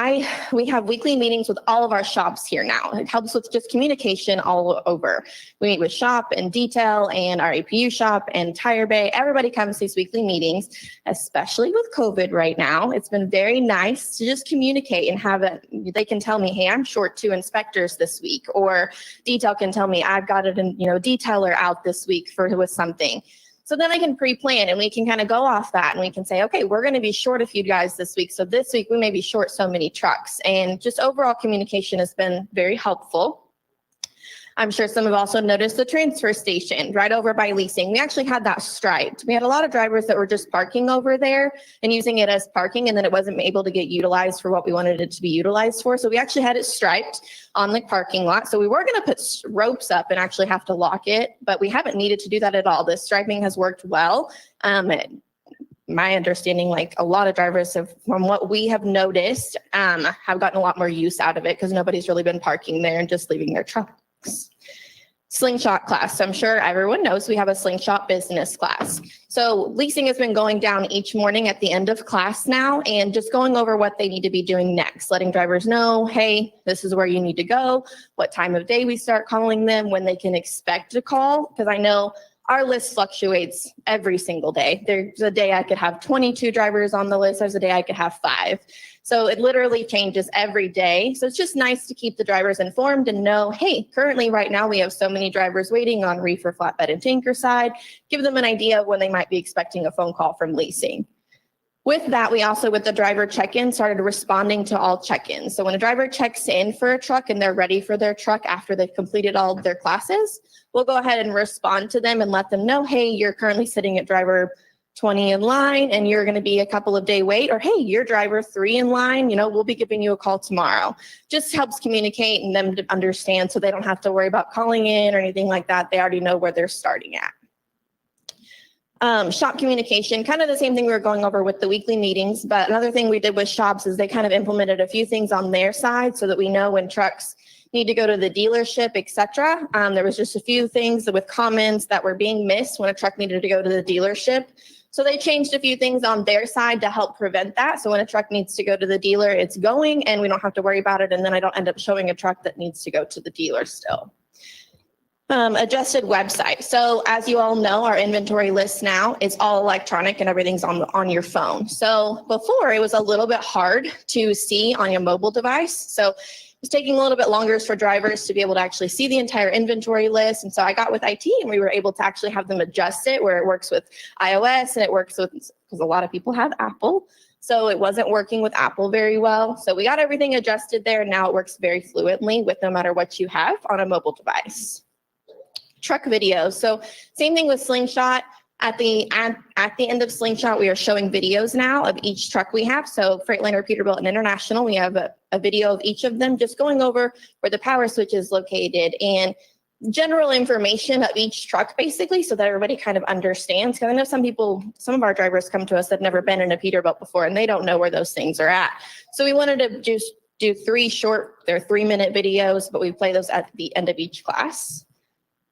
we have weekly meetings with all of our shops here now. It helps with just communication all over. We meet with shop and detail and our APU shop and tire bay. Everybody comes to these weekly meetings, especially with COVID right now. It's been very nice to just communicate and have it. They can tell me, hey, I'm short 2 inspectors this week, or detail can tell me I've got detailer out this week with something. So then I can pre-plan and we can go off that and we can say, okay, we're going to be short a few guys this week. So this week we may be short so many trucks, and just overall communication has been very helpful. I'm sure some have also noticed the transfer station right over by Leasing. We actually had that striped. We had a lot of drivers that were just parking over there and using it as parking, and then it wasn't able to get utilized for what we wanted it to be utilized for. So we actually had it striped on the parking lot. So we were going to put ropes up and actually have to lock it, but we haven't needed to do that at all. The striping has worked well. My understanding, a lot of drivers have, from what we have noticed, have gotten a lot more use out of it because nobody's really been parking there and just leaving their truck. Slingshot class. So I'm sure everyone knows we have a slingshot business class. So Leasing has been going down each morning at the end of class now and just going over what they need to be doing next, letting drivers know, hey, this is where you need to go, what time of day we start calling them, when they can expect to call, because I know our list fluctuates every single day. There's a day I could have 22 drivers on the list. There's a day I could have 5. So it literally changes every day. So it's just nice to keep the drivers informed and know, hey, currently right now we have so many drivers waiting on Reefer, flatbed, and tanker side. Give them an idea of when they might be expecting a phone call from Leasing. With that, we also, with the driver check-in, started responding to all check-ins. So when a driver checks in for a truck and they're ready for their truck after they've completed all of their classes, we'll go ahead and respond to them and let them know, hey, you're currently sitting at driver 20 in line and you're going to be a couple of day wait, or hey, you're driver 3 in line, we'll be giving you a call tomorrow. Just helps communicate and them to understand so they don't have to worry about calling in or anything like that. They already know where they're starting at. Shop communication, kind of the same thing we were going over with the weekly meetings, but another thing we did with shops is they kind of implemented a few things on their side so that we know when trucks need to go to the dealership, etc. There was just a few things with comments that were being missed when a truck needed to go to the dealership. So they changed a few things on their side to help prevent that. So when a truck needs to go to the dealer, it's going and we don't have to worry about it. And then I don't end up showing a truck that needs to go to the dealer still. Adjusted website. So as you all know, our inventory list now is all electronic and everything's on your phone. So before it was a little bit hard to see on your mobile device. So it was taking a little bit longer for drivers to be able to actually see the entire inventory list. And so I got with IT and we were able to actually have them adjust it where it works with iOS and it works with, because a lot of people have Apple. So it wasn't working with Apple very well. So we got everything adjusted there. Now it works very fluently with no matter what you have on a mobile device. Truck videos. So same thing with Slingshot. At the end of Slingshot, we are showing videos now of each truck we have. So Freightliner, Peterbilt, and International, we have a video of each of them, just going over where the power switch is located and general information of each truck, basically, so that everybody kind of understands. Because I know some of our drivers come to us that have never been in a Peterbilt before, and they don't know where those things are at. So we wanted to just do they're 3-minute videos, but we play those at the end of each class.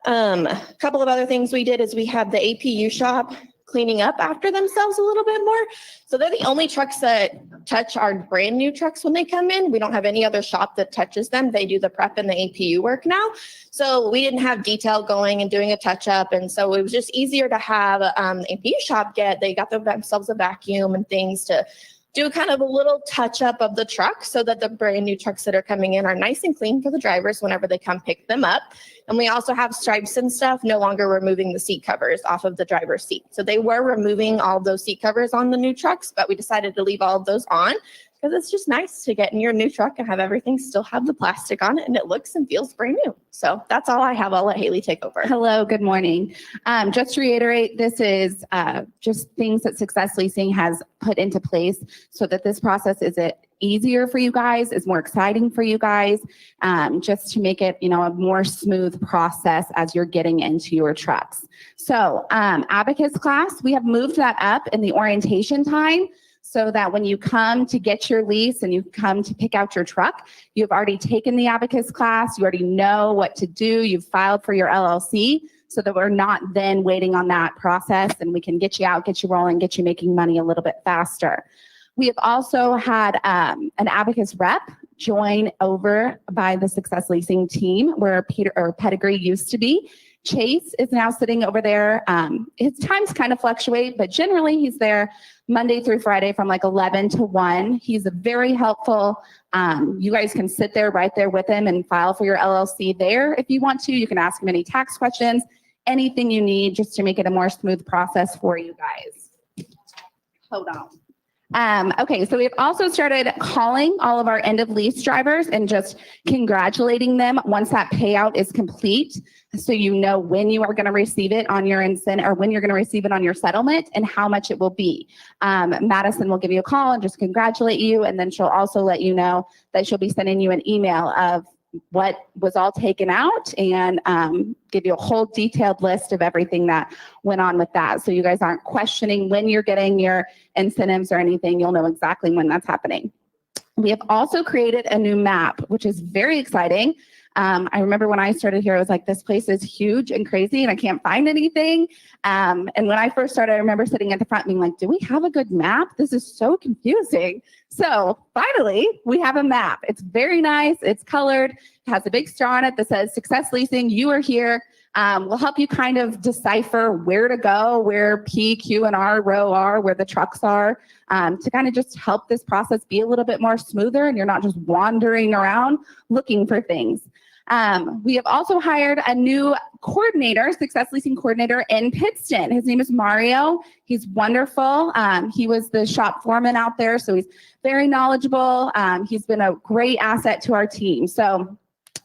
A couple of other things we did is we had the APU shop cleaning up after themselves a little bit more. So they're the only trucks that touch our brand new trucks when they come in. We don't have any other shop that touches them. They do the prep and the APU work now. So we didn't have detail going and doing a touch up. And so it was just easier to have the APU shop they got themselves a vacuum and things to do kind of a little touch up of the truck so that the brand new trucks that are coming in are nice and clean for the drivers whenever they come pick them up. And we also have stripes and stuff, no longer removing the seat covers off of the driver's seat. So they were removing all of those seat covers on the new trucks, but we decided to leave all of those on because it's just nice to get in your new truck and have everything still have the plastic on it and it looks and feels brand new. So that's all I have. I'll let Haley take over. Hello, good morning. Just to reiterate, this is just things that Success Leasing has put into place so that this process is easier for you guys, is more exciting for you guys, just to make it, a more smooth process as you're getting into your trucks. So Abacus class, we have moved that up in the orientation time so that when you come to get your lease and you come to pick out your truck, you've already taken the Abacus class, you already know what to do, you've filed for your LLC, so that we're not then waiting on that process and we can get you out, get you rolling, get you making money a little bit faster. We have also had an Abacus rep join over by the Success Leasing team where Pedigree used to be. Chase is now sitting over there. His times kind of fluctuate, but generally he's there Monday through Friday from like 11 to 1. He's very helpful. You guys can sit there right there with him and file for your LLC there if you want to. You can ask him any tax questions, anything you need just to make it a more smooth process for you guys. Hold on. Okay, so we've also started calling all of our end of lease drivers and just congratulating them once that payout is complete. So you know when you are going to receive it on your incentive or when you're going to receive it on your settlement and how much it will be. Madison will give you a call and just congratulate you. And then she'll also let you know that she'll be sending you an email of what was all taken out and give you a whole detailed list of everything that went on with that. So you guys aren't questioning when you're getting your incentives or anything. You'll know exactly when that's happening. We have also created a new map, which is very exciting. I remember when I started here, I was like, this place is huge and crazy and I can't find anything. And when I first started, I remember sitting at the front being like, do we have a good map? This is so confusing. So finally, we have a map. It's very nice. It's colored. It has a big star on it that says Success Leasing, you are here. We'll help you kind of decipher where to go, where P, Q, and R row are, where the trucks are, to kind of just help this process be a little bit more smoother and you're not just wandering around looking for things. We have also hired a new coordinator, Success Leasing coordinator in Pittston. His name is Mario. He's wonderful. He was the shop foreman out there, so he's very knowledgeable. He's been a great asset to our team. So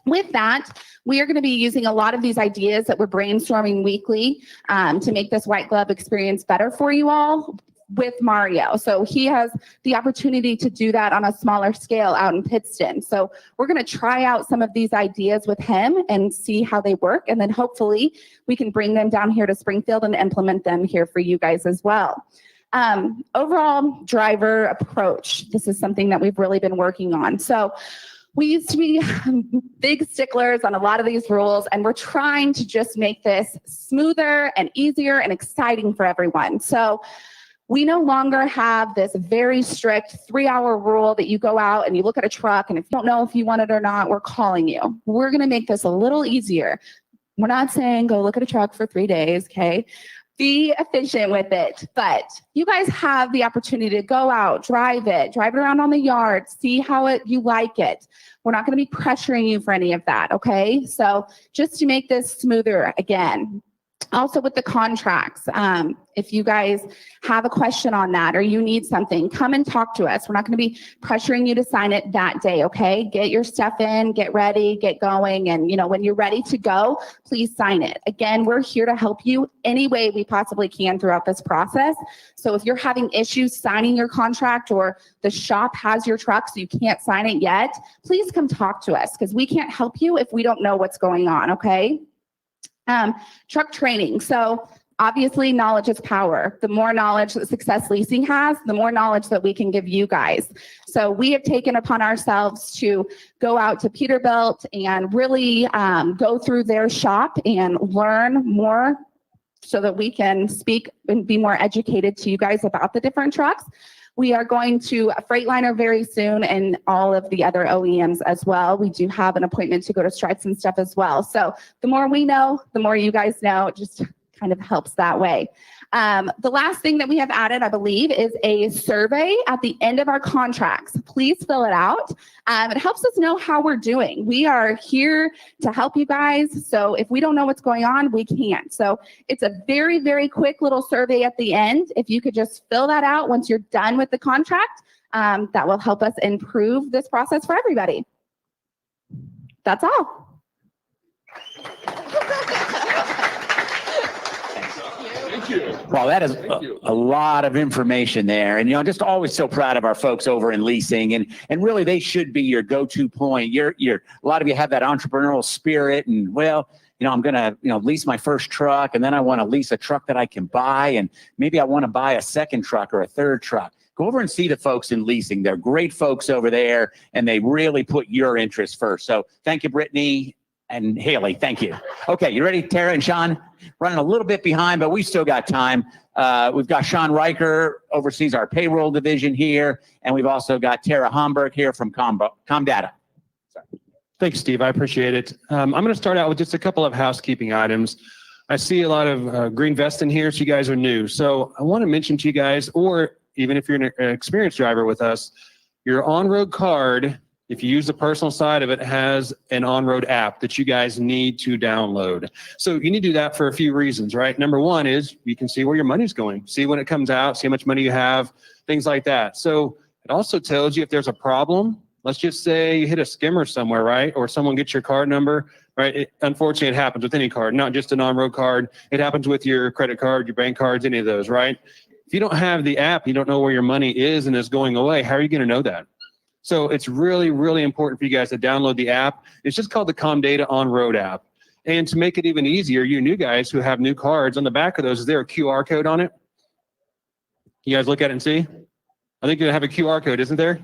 with that, we are going to be using a lot of these ideas that we're brainstorming weekly to make this white glove experience better for you all with Mario. So he has the opportunity to do that on a smaller scale out in Pittston. So we're going to try out some of these ideas with him and see how they work. And then hopefully we can bring them down here to Springfield and implement them here for you guys as well. Overall driver approach. This is something that we've really been working on. So we used to be big sticklers on a lot of these rules, and we're trying to just make this smoother and easier and exciting for everyone. So we no longer have this very strict 3-hour rule that you go out and you look at a truck and if you don't know if you want it or not, we're calling you. We're going to make this a little easier. We're not saying go look at a truck for 3 days, okay? Be efficient with it. But you guys have the opportunity to go out, drive it around on the yard, see how you like it. We're not going to be pressuring you for any of that, okay? So just to make this smoother again. Also with the contracts, if you guys have a question on that or you need something, come and talk to us. We're not going to be pressuring you to sign it that day, okay? Get your stuff in, get ready, get going, and when you're ready to go, please sign it. Again, we're here to help you any way we possibly can throughout this process. So if you're having issues signing your contract or the shop has your truck so you can't sign it yet, please come talk to us because we can't help you if we don't know what's going on, okay? Truck training. So obviously knowledge is power. The more knowledge that Success Leasing has, the more knowledge that we can give you guys. So we have taken upon ourselves to go out to Peterbilt and really go through their shop and learn more so that we can speak and be more educated to you guys about the different trucks. We are going to Freightliner very soon and all of the other OEMs as well. We do have an appointment to go to Stripes and stuff as well. So the more we know, the more you guys know, it just kind of helps that way. The last thing that we have added, I believe, is a survey at the end of our contracts. Please fill it out. It helps us know how we're doing. We are here to help you guys. So if we don't know what's going on, we can't. So it's a very, very quick little survey at the end. If you could just fill that out once you're done with the contract, that will help us improve this process for everybody. That's all. Well, that is a lot of information there. And, just always so proud of our folks over in leasing. And really, they should be your go-to point. A lot of you have that entrepreneurial spirit and, I'm going to, lease my first truck and then I want to lease a truck that I can buy. And maybe I want to buy a second truck or a third truck. Go over and see the folks in leasing. They're great folks over there and they really put your interests first. So thank you, Brittany and Haley. Thank you. Okay, you ready, Tara and Sean? Running a little bit behind, but we've still got time. We've got Sean Riker, oversees our payroll division here, and we've also got Tara Homburg here from Comdata. Sorry. Thanks, Steve. I appreciate it. I'm going to start out with just a couple of housekeeping items. I see a lot of green vests in here, so you guys are new. So I want to mention to you guys, or even if you're an experienced driver with us, your on-road card, if you use the personal side of it, has an on-road app that you guys need to download. So you need to do that for a few reasons, right? Number one is you can see where your money's going, see when it comes out, see how much money you have, things like that. So it also tells you if there's a problem. Let's just say you hit a skimmer somewhere, right? Or someone gets your card number, right? Unfortunately, it happens with any card, not just an on-road card. It happens with your credit card, your bank cards, any of those, right? If you don't have the app, you don't know where your money is and is going away, how are you going to know that? So it's really, really important for you guys to download the app. It's just called the Comdata On-Road app. And to make it even easier, you new guys who have new cards, on the back of those, is there a QR code on it? You guys look at it and see? I think you have a QR code, isn't there?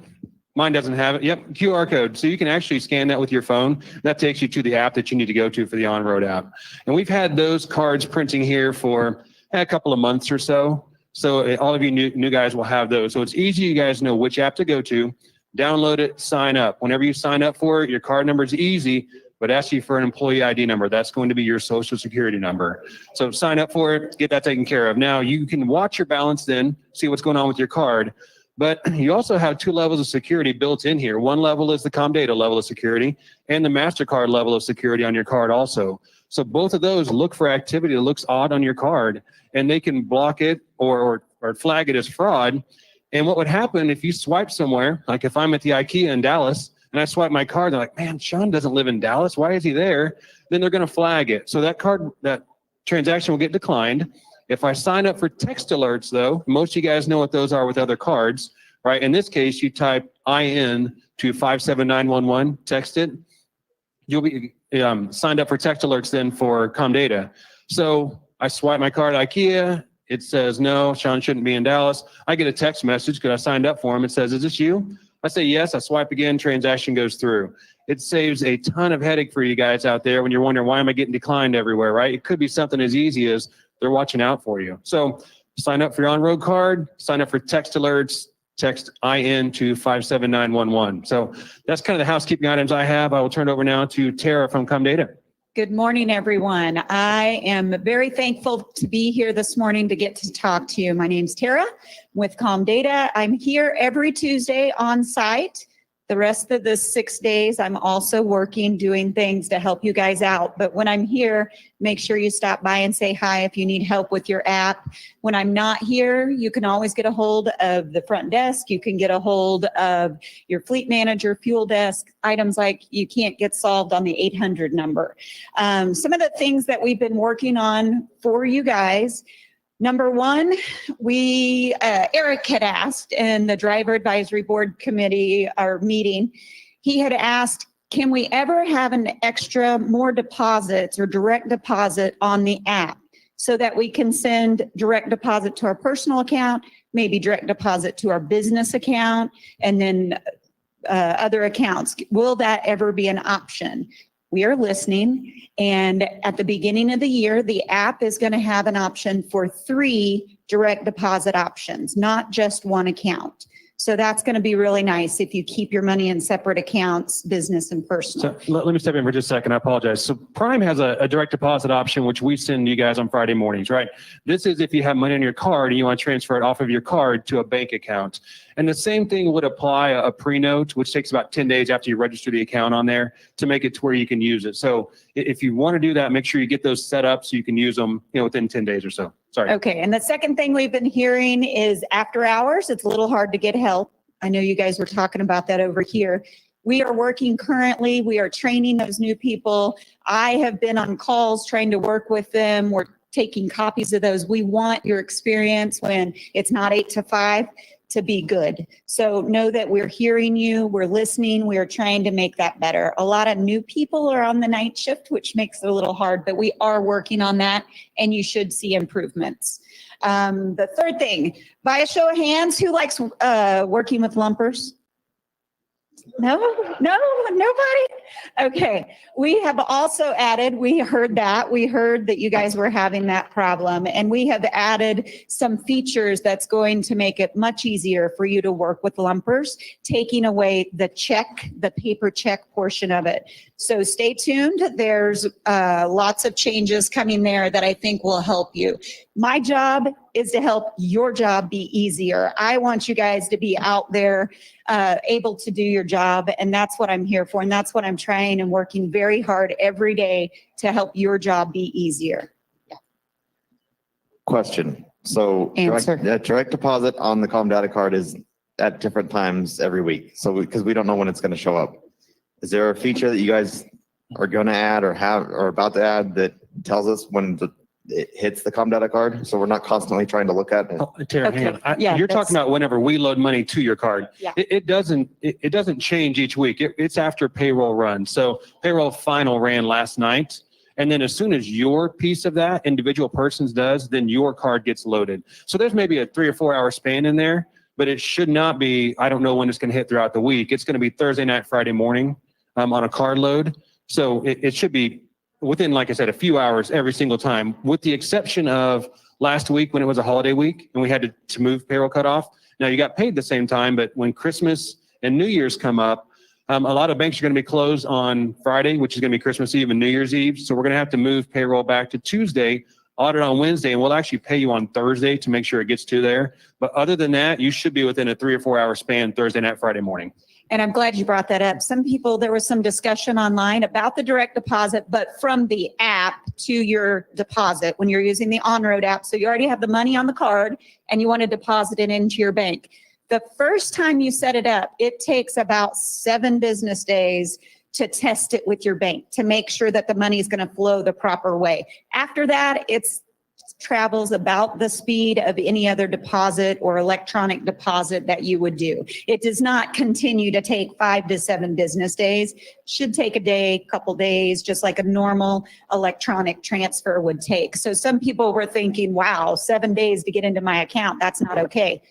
Mine doesn't have it. Yep, QR code. So you can actually scan that with your phone. That takes you to the app that you need to go to for the On-Road app. And we've had those cards printing here for a couple of months or so. So all of you new guys will have those. So it's easy. You guys know which app to go to. Download it, sign up. Whenever you sign up for it, your card number is easy, but ask you for an employee ID number. That's going to be your social security number. So sign up for it, get that taken care of. Now you can watch your balance then, see what's going on with your card, but you also have two levels of security built in here. One level is the Comdata level of security and the MasterCard level of security on your card also. So both of those look for activity that looks odd on your card and they can block it or flag it as fraud. And what would happen if you swipe somewhere, like if I'm at the IKEA in Dallas and I swipe my card, they're like, man, Sean doesn't live in Dallas. Why is he there? Then they're going to flag it. So that transaction will get declined. If I sign up for text alerts, though, most of you guys know what those are with other cards, right? In this case, you type IN to 57911, text it. You'll be signed up for text alerts then for Comdata. So I swipe my card at IKEA. It says, no, Sean shouldn't be in Dallas. I get a text message because I signed up for him. It says, is this you? I say, yes. I swipe again, transaction goes through. It saves a ton of headache for you guys out there when you're wondering, why am I getting declined everywhere, right? It could be something as easy as they're watching out for you. So sign up for your on-road card, sign up for text alerts, text IN to 57911. So that's kind of the housekeeping items I have. I will turn it over now to Tara from Comdata. Good morning, everyone. I am very thankful to be here this morning to get to talk to you. My name's Tara with Comdata. I'm here every Tuesday on site. The rest of the 6 days, I'm also working, doing things to help you guys out. But when I'm here, make sure you stop by and say hi if you need help with your app. When I'm not here, you can always get a hold of the front desk. You can get a hold of your fleet manager, fuel desk, items like you can't get solved on the 800 number. Some of the things that we've been working on for you guys. Number one, Eric had asked in the Driver Advisory Board Committee, our meeting, he had asked, can we ever have an extra more deposits or direct deposit on the app so that we can send direct deposit to our personal account, maybe direct deposit to our business account, and then other accounts? Will that ever be an option? We are listening, and at the beginning of the year, the app is going to have an option for 3 direct deposit options, not just one account. So that's going to be really nice if you keep your money in separate accounts, business and personal. So let me step in for just a second. I apologize. So Prime has a direct deposit option, which we send you guys on Friday mornings, right? This is if you have money on your card and you want to transfer it off of your card to a bank account. And the same thing would apply a pre-note, which takes about 10 days after you register the account on there to make it to where you can use it. So if you want to do that, make sure you get those set up so you can use them, within 10 days or so. Sorry. Okay, and the second thing we've been hearing is after hours, it's a little hard to get help. I know you guys were talking about that over here. We are working currently, we are training those new people. I have been on calls trying to work with them. We're taking copies of those. We want your experience when it's not 8 to 5 to be good. So know that we're hearing you, we're listening, we're trying to make that better. A lot of new people are on the night shift, which makes it a little hard, but we are working on that and you should see improvements. The third thing, by a show of hands, who likes working with lumpers? No, nobody? Okay, we have also added, we heard that you guys were having that problem, and we have added some features that's going to make it much easier for you to work with lumpers, taking away the paper check portion of it. So stay tuned. There's lots of changes coming there that I think will help you. My job is to help your job be easier. I want you guys to be out there able to do your job, and that's what I'm here for, and that's what I'm trying and working very hard every day to help your job be easier. Question. So direct deposit on the Comdata card is at different times every week. So because we don't know when it's going to show up. Is there a feature that you guys are going to add or have or about to add that tells us when it hits the Comdata card, so we're not constantly trying to look at it? Tara, hang on. You're talking about whenever we load money to your card. Yeah. It doesn't change each week. It's after payroll runs. So payroll final ran last night. And then as soon as your piece of that individual person's does, then your card gets loaded. So there's maybe a 3 or 4 hour span in there, but it should not be, I don't know when it's going to hit throughout the week. It's going to be Thursday night, Friday morning on a card load. So it should be within, like I said, a few hours every single time, with the exception of last week when it was a holiday week and we had to move payroll cutoff. Now you got paid the same time, but when Christmas and New Year's come up, a lot of banks are going to be closed on Friday, which is going to be Christmas Eve and New Year's Eve. So we're going to have to move payroll back to Tuesday, audit on Wednesday, and we'll actually pay you on Thursday to make sure it gets to there. But other than that, you should be within a 3 or 4 hour span Thursday night, Friday morning. And I'm glad you brought that up. Some people, there was some discussion online about the direct deposit, but from the app to your deposit when you're using the on-road app. So you already have the money on the card and you want to deposit it into your bank. The first time you set it up, it takes about 7 business days to test it with your bank to make sure that the money is going to flow the proper way. After that, it's travels about the speed of any other deposit or electronic deposit that you would do. It does not continue to take 5 to 7 business days. Should take a day, couple days, just like a normal electronic transfer would take. So some people were thinking, wow, 7 days to get into my account, that's not okay.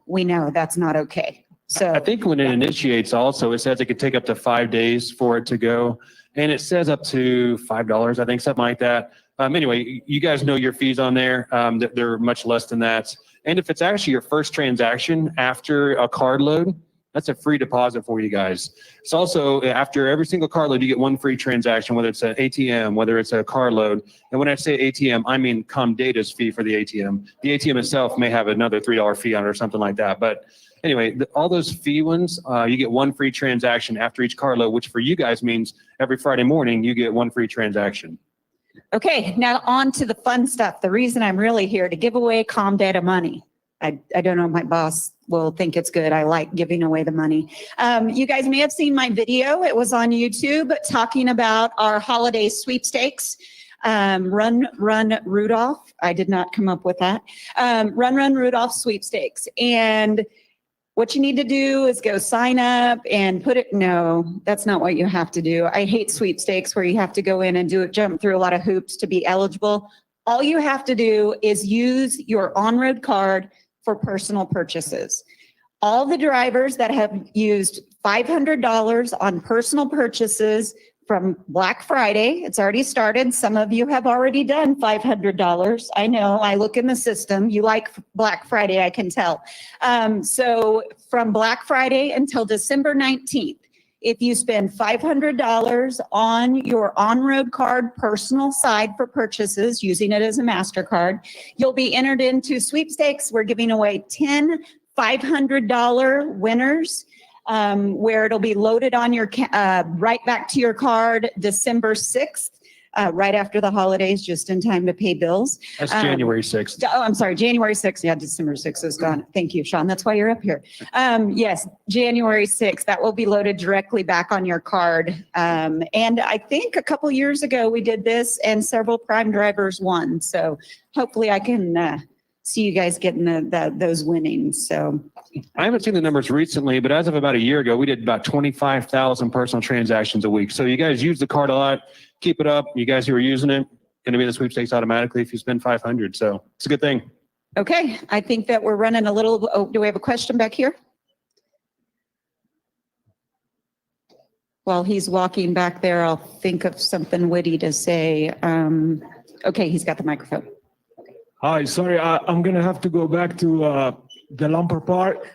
We know that's not okay. So I think when it initiates also, it says it could take up to 5 days for it to go. And it says up to $5, I think, something like that. Anyway, you guys know your fees on there. They're much less than that. And if it's actually your first transaction after a card load, That's a free deposit for you guys. It's also, after every single carload, you get one free transaction, whether it's an ATM, whether it's a carload. And when I say ATM, I mean Comdata's fee for the ATM. The ATM itself may have another $3 fee on it or something like that. But anyway, all those fee ones, you get one free transaction after each carload, which for you guys means every Friday morning, you get one free transaction. Okay, now on to the fun stuff. The reason I'm really here to give away Comdata money. I don't know, my boss will think it's good. I like giving away the money. You guys may have seen my video. It was on YouTube talking about our holiday sweepstakes. Run Rudolph. I did not come up with that. Run Rudolph sweepstakes. And what you need to do is go sign up and put it. No, that's not what you have to do. I hate sweepstakes where you have to go in and jump through a lot of hoops to be eligible. All you have to do is use your on-road card for personal purchases. All the drivers that have used $500 on personal purchases from Black Friday, it's already started. Some of you have already done $500. I know, I look in the system. You like Black Friday, I can tell. So from Black Friday until December 19th, if you spend $500 on your on-road card personal side for purchases, using it as a MasterCard, you'll be entered into sweepstakes. We're giving away 10 $500 winners, where it'll be loaded on your right back to your card December 6th. Right after the holidays, just in time to pay bills. That's January 6th. Oh, I'm sorry, January 6th. Yeah, December 6th is gone. Thank you, Sean. That's why you're up here. Yes, January 6th. That will be loaded directly back on your card. And I think a couple years ago we did this and several prime drivers won. So hopefully I can see you guys getting those winnings. So I haven't seen the numbers recently, but as of about a year ago, we did about 25,000 personal transactions a week. So you guys use the card a lot. Keep it up. You guys who are using it, going to be in the sweepstakes automatically if you spend 500. So it's a good thing. Okay, I think that we're running a little. Oh, do we have a question back here? While he's walking back there, I'll think of something witty to say. Okay, he's got the microphone. Hi, sorry, I'm gonna have to go back to the lumper part.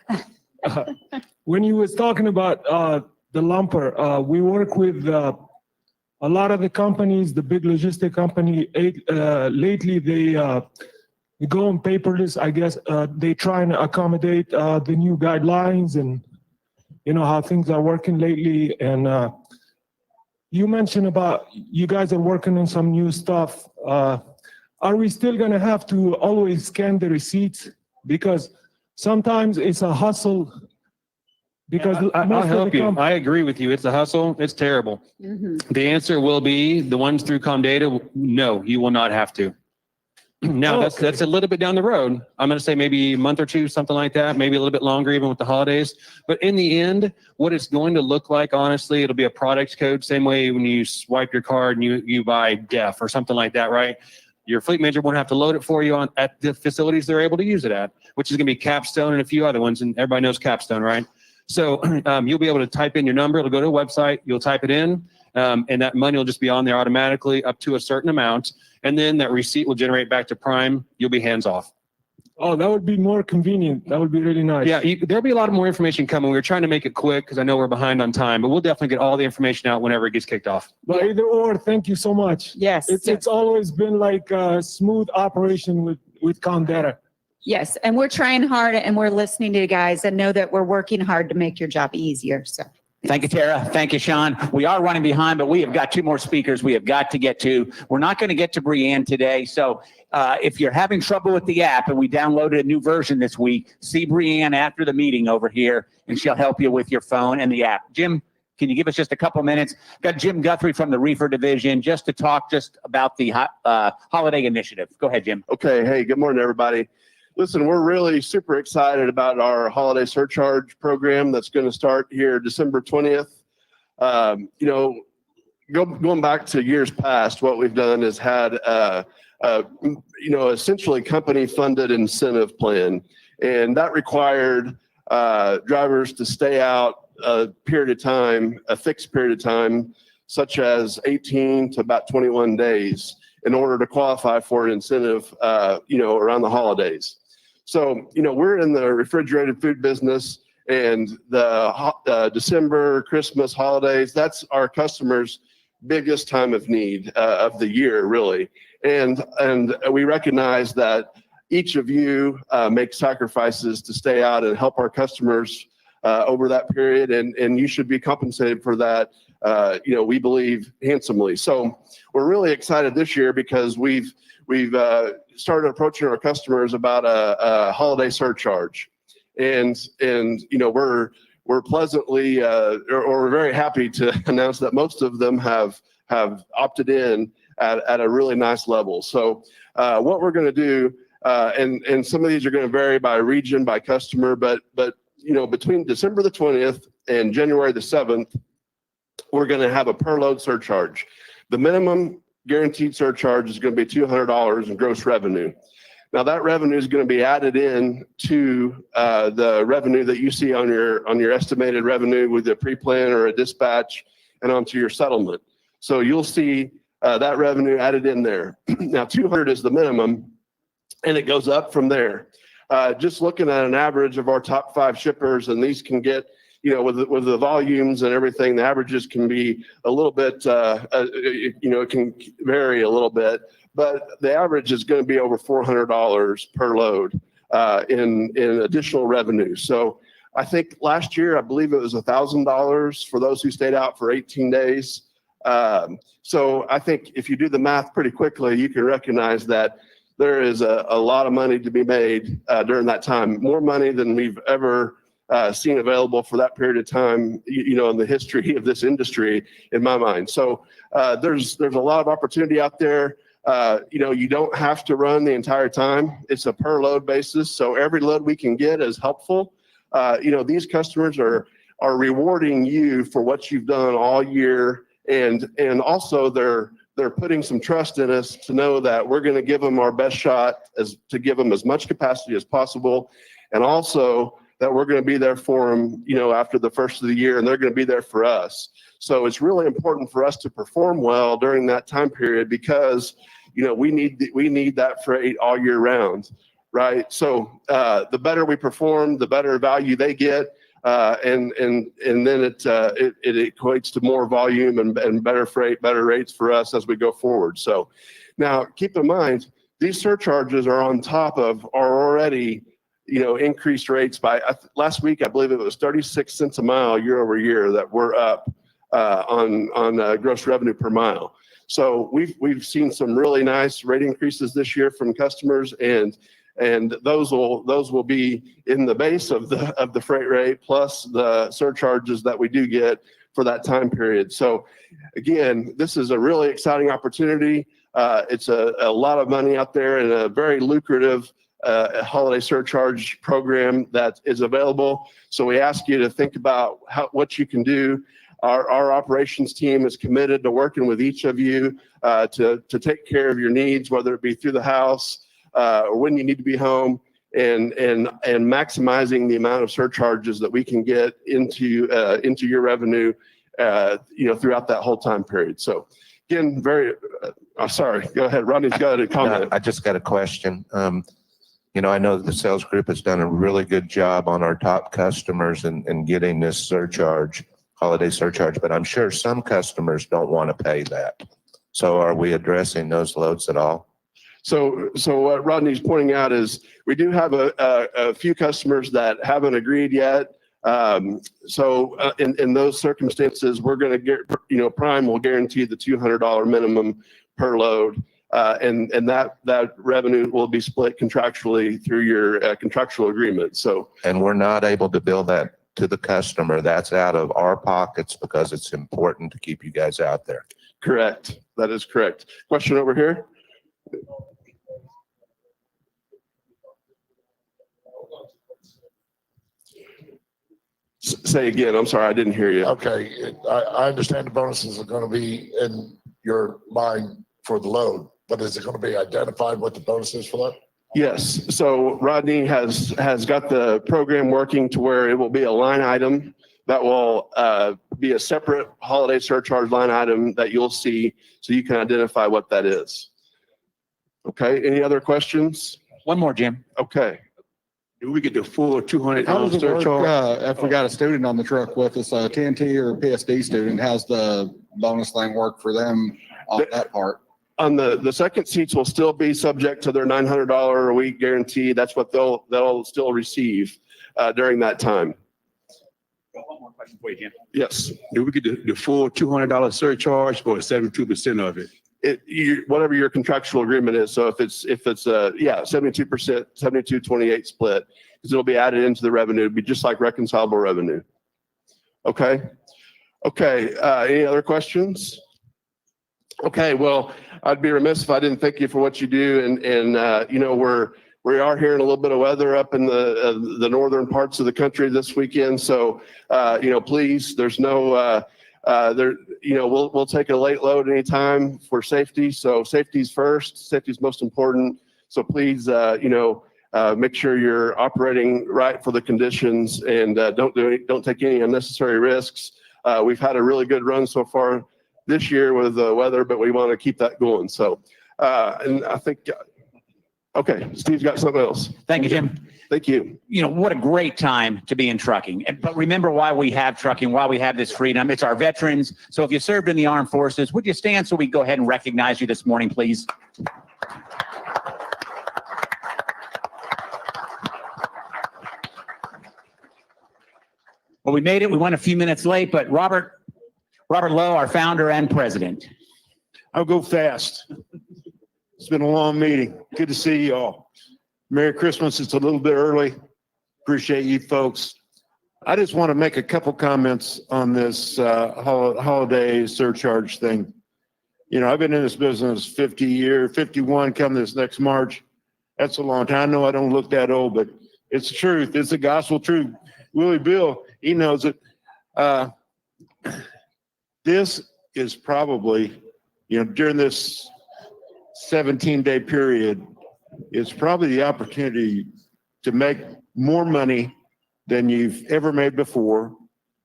When you was talking about the lumper, we work with a lot of the companies, the big logistic company. Lately, they go on paperless. I guess they try and accommodate the new guidelines and you know how things are working lately. And you mentioned about you guys are working on some new stuff. Are we still going to have to always scan the receipts? Because sometimes it's a hustle. Because I'll help you. I agree with you. It's a hustle. It's terrible. The answer will be the ones through Comdata. No, you will not have to. Now that's a little bit down the road. I'm going to say maybe a month or two, something like that. Maybe a little bit longer, even with the holidays. But in the end, what it's going to look like, honestly, it'll be a product code. Same way when you swipe your card and you buy DEF or something like that, right? Your fleet manager won't have to load it for you at the facilities they're able to use it at, which is going to be Capstone and a few other ones. And everybody knows Capstone, right? So you'll be able to type in your number. It'll go to a website. You'll type it in, and that money will just be on there automatically up to a certain amount. And then that receipt will generate back to Prime. You'll be hands off. Oh, that would be more convenient. That would be really nice. Yeah, there'll be a lot of more information coming. We're trying to make it quick because I know we're behind on time, but we'll definitely get all the information out whenever it gets kicked off. But either or, thank you so much. Yes. It's always been like a smooth operation with Comdata. Yes, and we're trying hard and we're listening to you guys and know that we're working hard to make your job easier. So. Thank you, Tara. Thank you, Sean. We are running behind, but we have got two more speakers we have got to get to. We're not going to get to Breanne today. So if you're having trouble with the app, and we downloaded a new version this week, see Breanne after the meeting over here, and she'll help you with your phone and the app. Jim, can you give us just a couple minutes? Got Jim Guthrie from the Reefer division just to talk just about the holiday initiative. Go ahead, Jim. Okay. Hey, good morning, everybody. Listen, we're really super excited about our holiday surcharge program that's going to start here December 20th. You know, going back to years past, what we've done is had, you know, essentially company-funded incentive plan, and that required drivers to stay out a period of time, a fixed period of time, such as 18 to about 21 days, in order to qualify for an incentive, you know, around the holidays. So, you know, we're in the refrigerated food business, And the December, Christmas, holidays, that's our customers' biggest time of need of the year, really. And we recognize that each of you make sacrifices to stay out and help our customers over that period, and you should be compensated for that, we believe handsomely. So we're really excited this year because we've started approaching our customers about a holiday surcharge. And we're pleasantly or we're very happy to announce that most of them have opted in at a really nice level. So what we're going to do, and some of these are going to vary by region, by customer, but between December the 20th and January the 7th, we're going to have a per load surcharge. The minimum guaranteed surcharge is going to be $200 in gross revenue. Now that revenue is going to be added in to the revenue that you see on your estimated revenue with a pre-plan or a dispatch and onto your settlement. So you'll see that revenue added in there. Now 200 is the minimum, and it goes up from there. Just looking at an average of our top 5 shippers, and these can get, with the volumes and everything, the averages can be a little bit, it can vary a little bit, but the average is going to be over $400 per load in additional revenue. So I think last year, I believe it was $1,000 for those who stayed out for 18 days. So I think if you do the math pretty quickly, you can recognize that there is a lot of money to be made during that time, more money than we've ever seen available for that period of time, in the history of this industry, in my mind. So there's a lot of opportunity out there. You don't have to run the entire time. It's a per load basis. So every load we can get is helpful. These customers are rewarding you for what you've done all year. And also they're putting some trust in us to know that we're going to give them our best shot to give them as much capacity as possible. And also that we're going to be there for them, after the first of the year, and they're going to be there for us. So it's really important for us to perform well during that time period because, we need that freight all year round, right? So the better we perform, the better value they get, and then it equates to more volume and better freight, better rates for us as we go forward. So now keep in mind, these surcharges are on top of our already increased rates by last week. I believe it was 36 cents a mile year over year that we're up on gross revenue per mile. So we've seen some really nice rate increases this year from customers, and those will be in the base of the freight rate plus the surcharges that we do get for that time period. So again, this is a really exciting opportunity. It's a lot of money out there and a very lucrative holiday surcharge program that is available. So we ask you to think about what you can do. Our operations team is committed to working with each of you to take care of your needs, whether it be through the house or when you need to be home, and maximizing the amount of surcharges that we can get into your revenue, throughout that whole time period. So again, sorry, go ahead. Rodney's got a comment. I just got a question. I know the sales group has done a really good job on our top customers and getting this surcharge, holiday surcharge, but I'm sure some customers don't want to pay that. So are we addressing those loads at all? So what Rodney's pointing out is we do have a few customers that haven't agreed yet. So in those circumstances, we're going to get, Prime will guarantee the $200 minimum per load. And that revenue will be split contractually through your contractual agreement. So, and we're not able to bill that to the customer. That's out of our pockets because it's important to keep you guys out there. Correct. That is correct. Question over here. Say again. I'm sorry, I didn't hear you. Okay, I understand the bonuses are going to be in your mind for the load, but is it going to be identified what the bonus is for that? Yes. So Rodney has got the program working to where it will be a line item that will be a separate holiday surcharge line item that you'll see, so you can identify what that is. Okay. Any other questions? One more, Jim. Okay. We get the full $200 How does it work, surcharge. if we got a student on the truck with us, a TNT or a PSD student, how's the bonus thing work for them on that part? On the second seats will still be subject to their $900 a week guarantee. That's what they'll still receive during that time. One more question for you, Jim. Yes. Do we get the full $200 surcharge or 72% of it? Whatever your contractual agreement is. So if it's 72%, 72-28 split, because it'll be added into the revenue. It'll be just like reconcilable revenue. Okay. Okay. Any other questions? Okay. Well, I'd be remiss if I didn't thank you for what you do. And you know, we are hearing a little bit of weather up in the northern parts of the country this weekend. So, you know, please, there's no, you know, we'll take a late load anytime for safety. So safety's first, safety's most important. So please, you know, make sure you're operating right for the conditions and don't take any unnecessary risks. We've had a really good run so far this year with the weather, but we want to keep that going. So, and I think, okay, Steve's got something else. Thank you, Jim. Thank you. You know, what a great time to be in trucking. But remember why we have trucking, why we have this freedom. It's our veterans. So if you served in the armed forces, would you stand so we go ahead and recognize you this morning, please? Well, we made it. We went a few minutes late, but Robert Lowe, our founder and president. I'll go fast. It's been a long meeting. Good to see you all. Merry Christmas. It's a little bit early. Appreciate you folks. I just want to make a couple comments on this holiday surcharge thing. You know, I've been in this business 50 years, 51 come this next March. That's a long time. I know I don't look that old, but it's the truth. It's the gospel truth. Willie Bill, he knows it. This is probably, you know, during this 17-day period, it's probably the opportunity to make more money than you've ever made before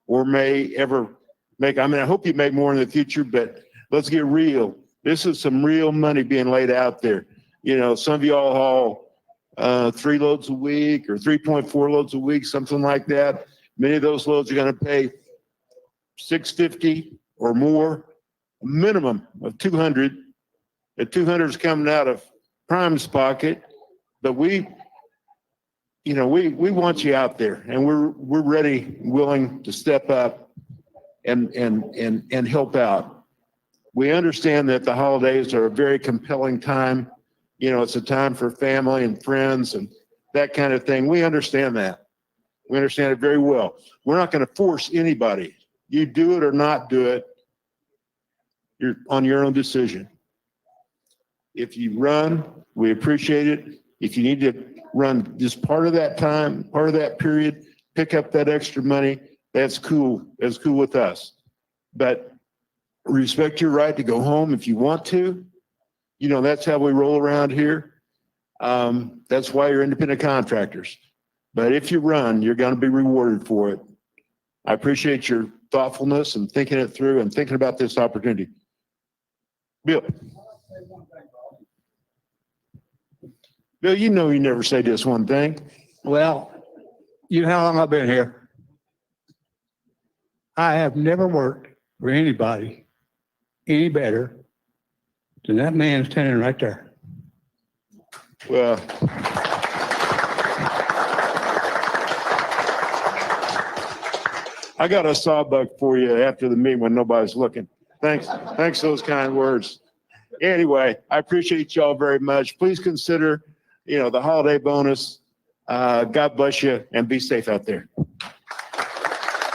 or may ever make. I mean, I hope you make more in the future, but let's get real. This is some real money being laid out there. You know, some of y'all haul 3 loads a week or 3.4 loads a week, something like that. Many of those loads are going to pay $650 or more, a minimum of $200. The $200 is coming out of Prime's pocket, but we want you out there, and we're ready, willing to step up and help out. We understand that the holidays are a very compelling time. You know, it's a time for family and friends and that kind of thing. We understand that. We understand it very well. We're not going to force anybody. You do it or not do it. You're on your own decision. If you run, we appreciate it. If you need to run just part of that time, part of that period, pick up that extra money, that's cool. That's cool with us. But respect your right to go home if you want to. You know, that's how we roll around here. That's why you're independent contractors. But if you run, you're going to be rewarded for it. I appreciate your thoughtfulness and thinking it through and thinking about this opportunity. Bill. Bill, you know you never say this one thing. Well, you know how long I've been here. I have never worked for anybody any better than that man standing right there. Well, I got a sawbuck for you after the meeting when nobody's looking. Thanks for those kind words. Anyway, I appreciate y'all very much. Please consider, you know, the holiday bonus. God bless you and be safe out there.